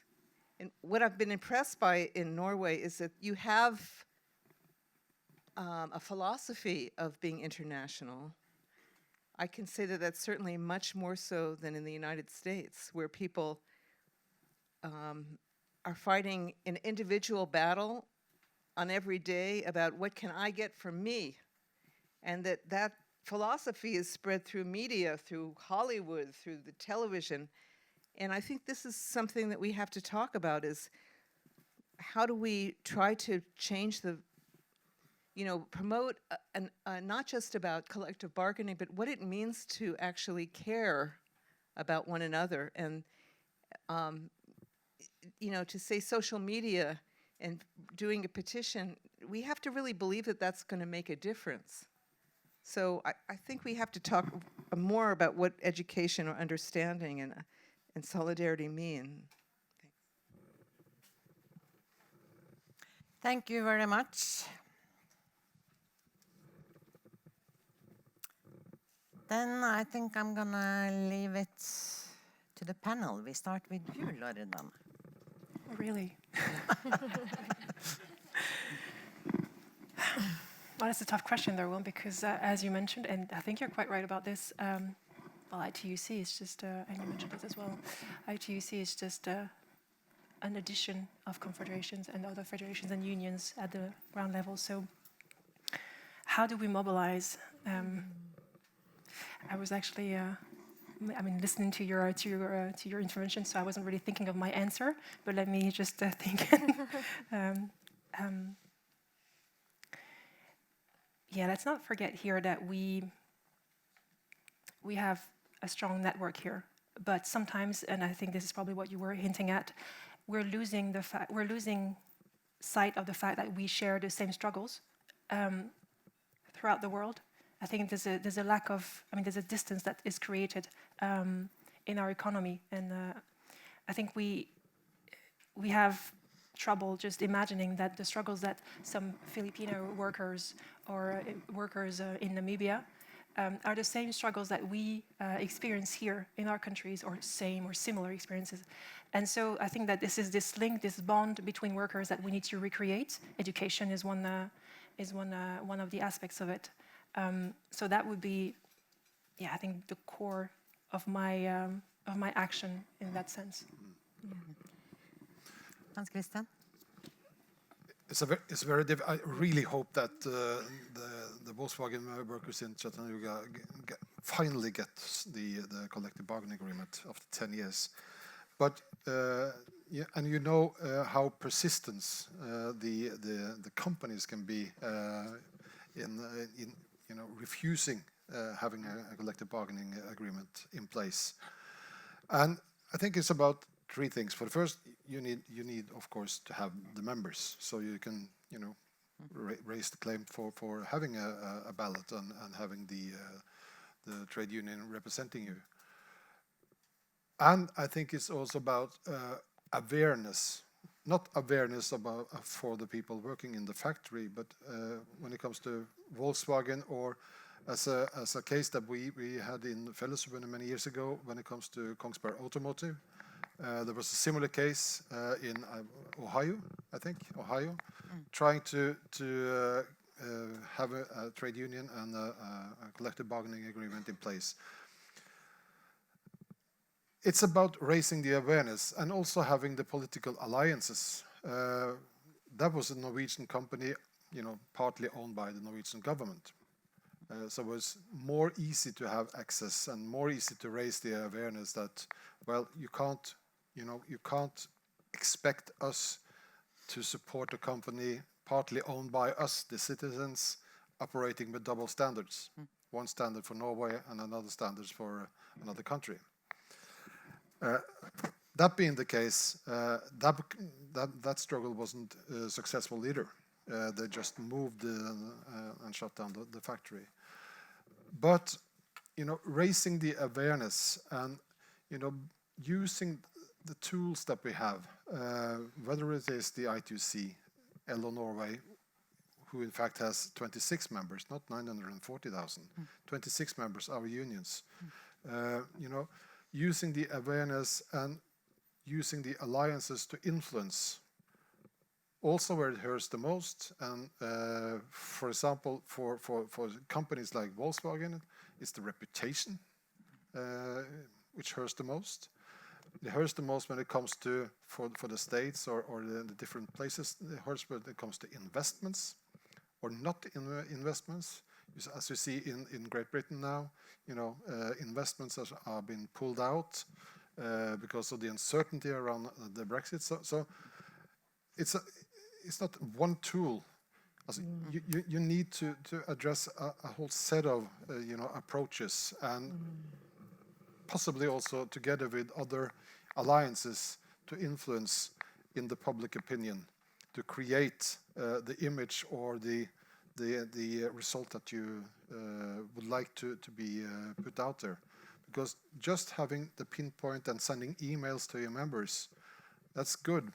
And what I've been impressed by in Norway is that you have a philosophy of being international. I can say that that's certainly much more so than in the United States, where people are fighting an individual battle on every day about what can I get from me. And that philosophy is spread through media, through Hollywood, through the television. And I think this is something that we have to talk about, is how do we try to change the, you know, promote not just about collective bargaining, but what it means to actually care about one another. And, you know, to say social media and doing a petition, we have to really believe that that's going to make a difference. So I think we have to talk more about what education or understanding and solidarity mean. Thank you very much. Then I think I'm gonna leave it to the panel. We start with you, Loredana. Oh, really? Well, it's a tough question, though, because as you mentioned, and I think you're quite right about this, well, ITUC is just, and you mentioned it as well, ITUC is just an addition of confederations and other federations and unions at the ground level. So how do we mobilize? I was actually, listening to your intervention, so I wasn't really thinking of my answer, but let me just think. Yeah, let's not forget here that we have a strong network here, but sometimes, and I think this is probably what you were hinting at, we're losing sight of the fact that we share the same struggles throughout the world. I think there's a lack of, there's a distance that is created in our economy, and I think we have trouble just imagining that the struggles that some Filipino workers or workers in Namibia are the same struggles that we experience here in our countries, or same or similar experiences. And so I think that this is this link, this bond between workers that we need to recreate. Education is one of the aspects of it. So that would be, yeah, I think the core of my action in that sense. Hans Christian? It's very I really hope that the Volkswagen workers in Chattanooga finally get the collective bargaining agreement after 10 years. But yeah, and you know how persistent the companies can be in refusing having a collective bargaining agreement in place. And I think it's about three things. For the first, you need of course to have the members, so you can raise the claim for having a ballot and having the trade union representing you. And I think it's also about awareness, not awareness about for the people working in the factory, but when it comes to Volkswagen, or as a case that we had in Fellesforbundet many years ago when it comes to Kongsberg Automotive. There was a similar case in Ohio, I think, trying to have a trade union and a collective bargaining agreement in place. It's about raising the awareness and also having the political alliances. That was a Norwegian company, partly owned by the Norwegian government. So it was more easy to have access and more easy to raise the awareness that, well, you can't expect us to support a company partly owned by us, the citizens, operating with double standards. One standard for Norway and another standard for another country. That being the case, that struggle wasn't successful either. They just moved and shut down the factory. But raising the awareness and using the tools that we have, whether it is the ITUC, nORWAY, who in fact has 26 members, not 940,000, 26 members, our unions, using the awareness and using the alliances to influence also where it hurts the most. And for example, for companies like Volkswagen, it's the reputation which hurts the most. It hurts the most when it comes to, for the states or the different places. It hurts when it comes to investments or not investments. As you see in Great Britain now, investments are being pulled out because of the uncertainty around the Brexit. So it's not one tool. You need to address a whole set of approaches, and possibly also together with other alliances to influence in the public opinion, to create the image or the result that you would like to be put out there. Because just having the pinpoint and sending emails to your members, that's good,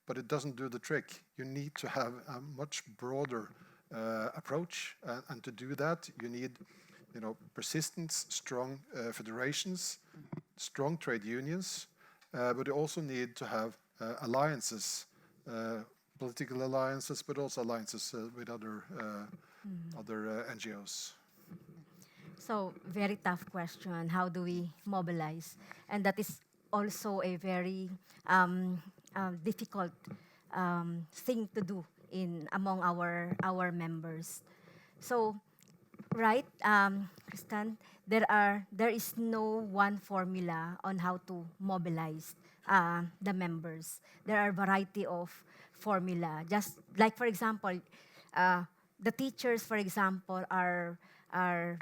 but it doesn't do the trick. You need to have a much broader approach, and to do that, you need persistence, strong federations, strong trade unions, but you also need to have alliances, political alliances, but also alliances with other NGOs. So, very tough question. How do we mobilize? And that is also a very difficult thing to do among our members. So, right, Christian, there is no one formula on how to mobilize the members. There are a variety of formula. Just like, for example, the teachers, for example, are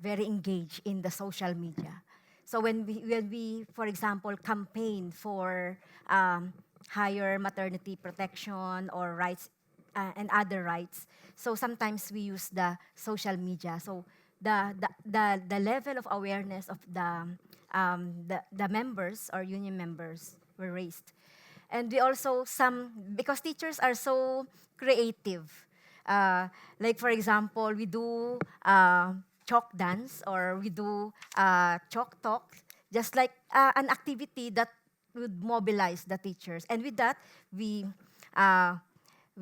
very engaged in the social media. So when we, for example, campaign for higher maternity protection or rights and other rights, so sometimes we use the social media. So the level of awareness of the members or union members were raised. And we also because teachers are so creative. Like for example, we do chalk dance, or we do chalk talk, just like an activity that would mobilize the teachers. And with that, we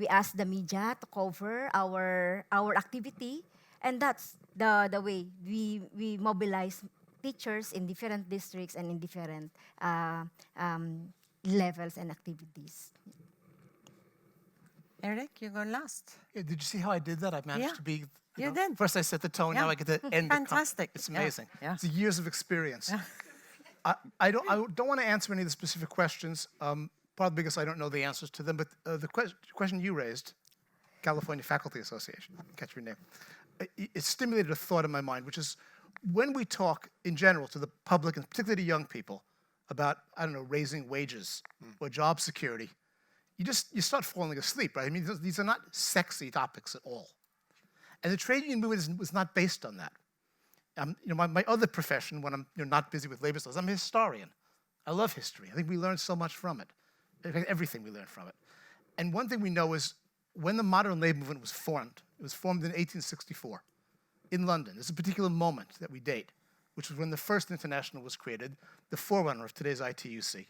ask the media to cover our activity, and that's the way we mobilize teachers in different districts and in different levels and activities. Eric, you go last. Yeah, did you see how I did that? I managed to be. You did. First I set the tone, now I get to end. Fantastic. It's amazing. Yeah. It's years of experience. I don't want to answer any of the specific questions, partly because I don't know the answers to them, but the question you raised, California Faculty Association, catch your name, it stimulated a thought in my mind, which is when we talk in general to the public, and particularly to young people, about, I don't know, raising wages or job security, you start falling asleep, right? I mean, these are not sexy topics at all. And the trade union movement was not based on that. My other profession, when I'm not busy with labor laws, I'm a historian. I love history. I think we learn so much from it. In fact, everything we learn from it. And one thing we know is when the modern labor movement was formed, it was formed in 1864 in London. There's a particular moment that we date, which was when the first international was created, the forerunner of today's ITUC.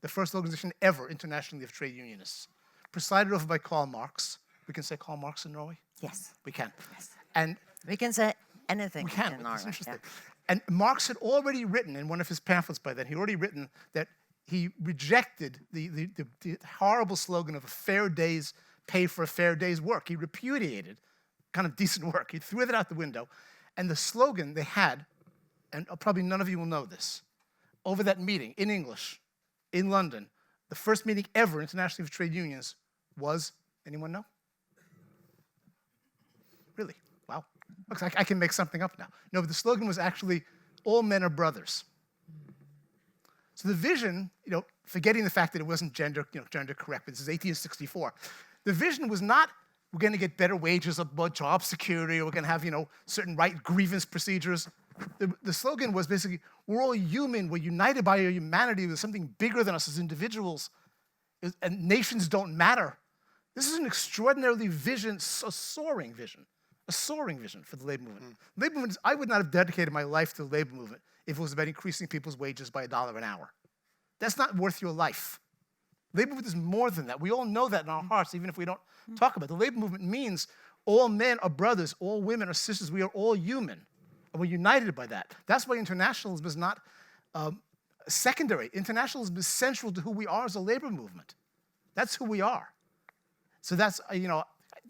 the first organization ever internationally of trade unionists, presided over by Karl Marx. We can say Karl Marx in Norway? Yes. We can. Yes. And we can say anything we can, in but Norway. it's interesting. Yeah. And Marx had already written in one of his pamphlets by then, he already written that he rejected the horrible slogan of a fair day's pay for a fair day's work. He repudiated kind of decent work. He threw it out the window. And the slogan they had, and probably none of you will know this, over that meeting in English in London, the first meeting ever internationally of trade unions was, anyone know? Really? Wow. Looks like I can make something up now. No, but the slogan was actually, all men are brothers. So the vision, forgetting the fact that it wasn't gender correct, but this is 1864. The vision was not, we're going to get better wages, or job security, or we're going to have, certain right grievance procedures. The slogan was basically, we're all human, we're united by our humanity, there's something bigger than us as individuals, and nations don't matter. This is an extraordinarily a soaring vision for the labor movement. Labor movement, I would not have dedicated my life to the labor movement if it was about increasing people's wages by $1 an hour. That's not worth your life. Labor movement is more than that. We all know that in our hearts, even if we don't talk about it. The labor movement means all men are brothers, all women are sisters, we are all human. And we're united by that. That's why internationalism is not secondary. Internationalism is central to who we are as a labor movement. That's who we are. So that's,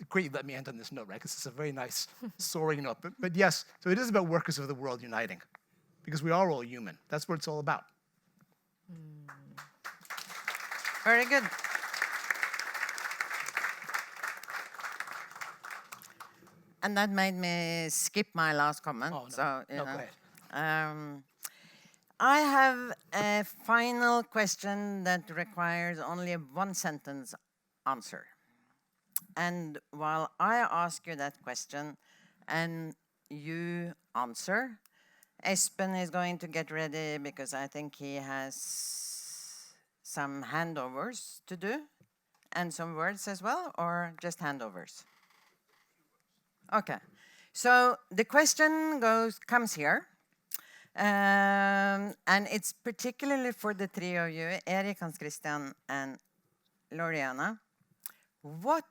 great, let me end on this note, right? Because it's a very nice, soaring note. But yes, so it is about workers of the world uniting. Because we are all human. That's what it's all about. Very good. And that made me skip my last comment. Oh, no. So, Go ahead. I have a final question that requires only a one-sentence answer. And while I ask you that question and you answer, Espen is going to get ready because I think he has some handovers to do and some words as well, or just handovers? Okay. So the question comes here. And it's particularly for the three of you, Erik, Hans Christian, and Loredana. What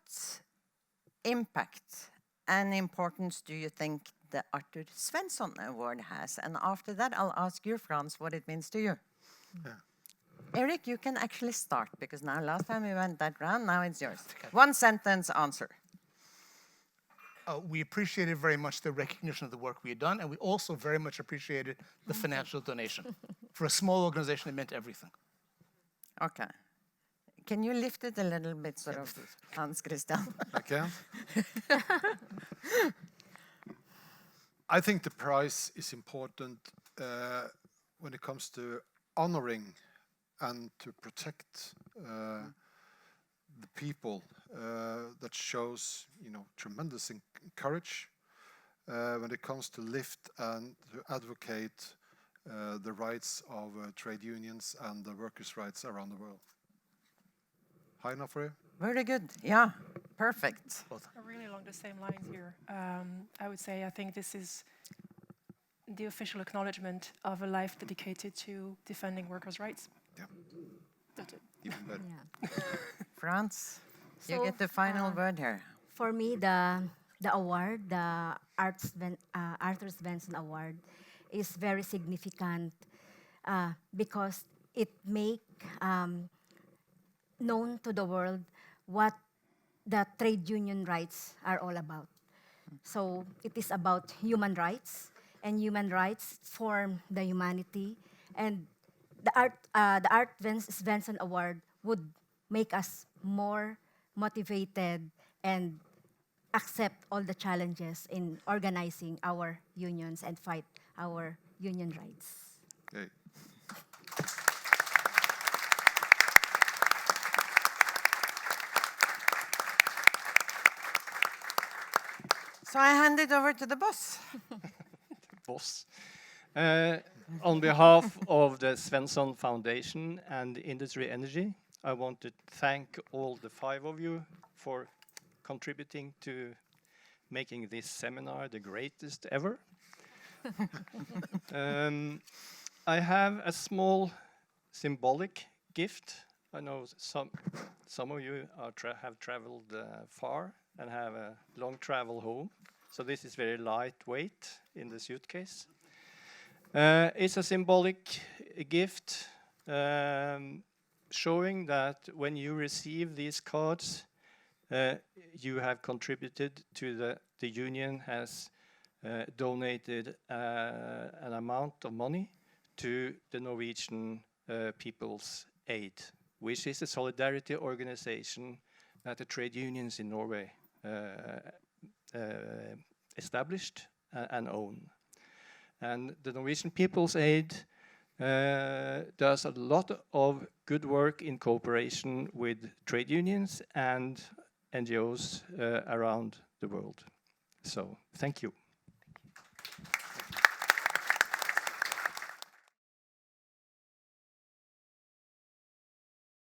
impact and importance do you think the Arthur Svensson Award has? And after that, I'll ask you, Frans, what it means to you. Yeah. Erik, you can actually start, because now last time we went that round, now it's yours. Okay. One sentence answer. We appreciated very much the recognition of the work we had done, and we also very much appreciated the financial donation. For a small organization, it meant everything. Okay. Can you lift it a little bit, sort of, Hans Christian? I can. I think the prize is important when it comes to honoring and to protect the people that shows, tremendous courage when it comes to lift and to advocate the rights of trade unions and the workers' rights around the world. High enough for you? Very good. Yeah, perfect. Really along the same lines here. I would say I think this is the official acknowledgement of a life dedicated to defending workers' rights. Yeah. That's it. Even better. Yeah. Frans, you So, get the final word here. For me, the award, the Arthur Svensson Award, is very significant because it make known to the world what the trade union rights are all about. So it is about human rights, and human rights form the humanity. And the Art Svensson Award would make us more motivated and accept all the challenges in organizing our unions and fight our union rights. Okay. So I hand it over to the boss. Boss. On behalf of the Svensson Foundation and Industry Energy, I want to thank all the 5 of you for contributing to making this seminar the greatest ever. I have a small symbolic gift. I know some of you have traveled far and have a long travel home. So this is very lightweight in the suitcase. It's a symbolic gift showing that when you receive these cards, you have contributed to the union has donated an amount of money to the Norwegian People's Aid, which is a solidarity organization that the trade unions in Norway established and own. And the Norwegian People's Aid does a lot of good work in cooperation with trade unions and NGOs around the world. So, thank you.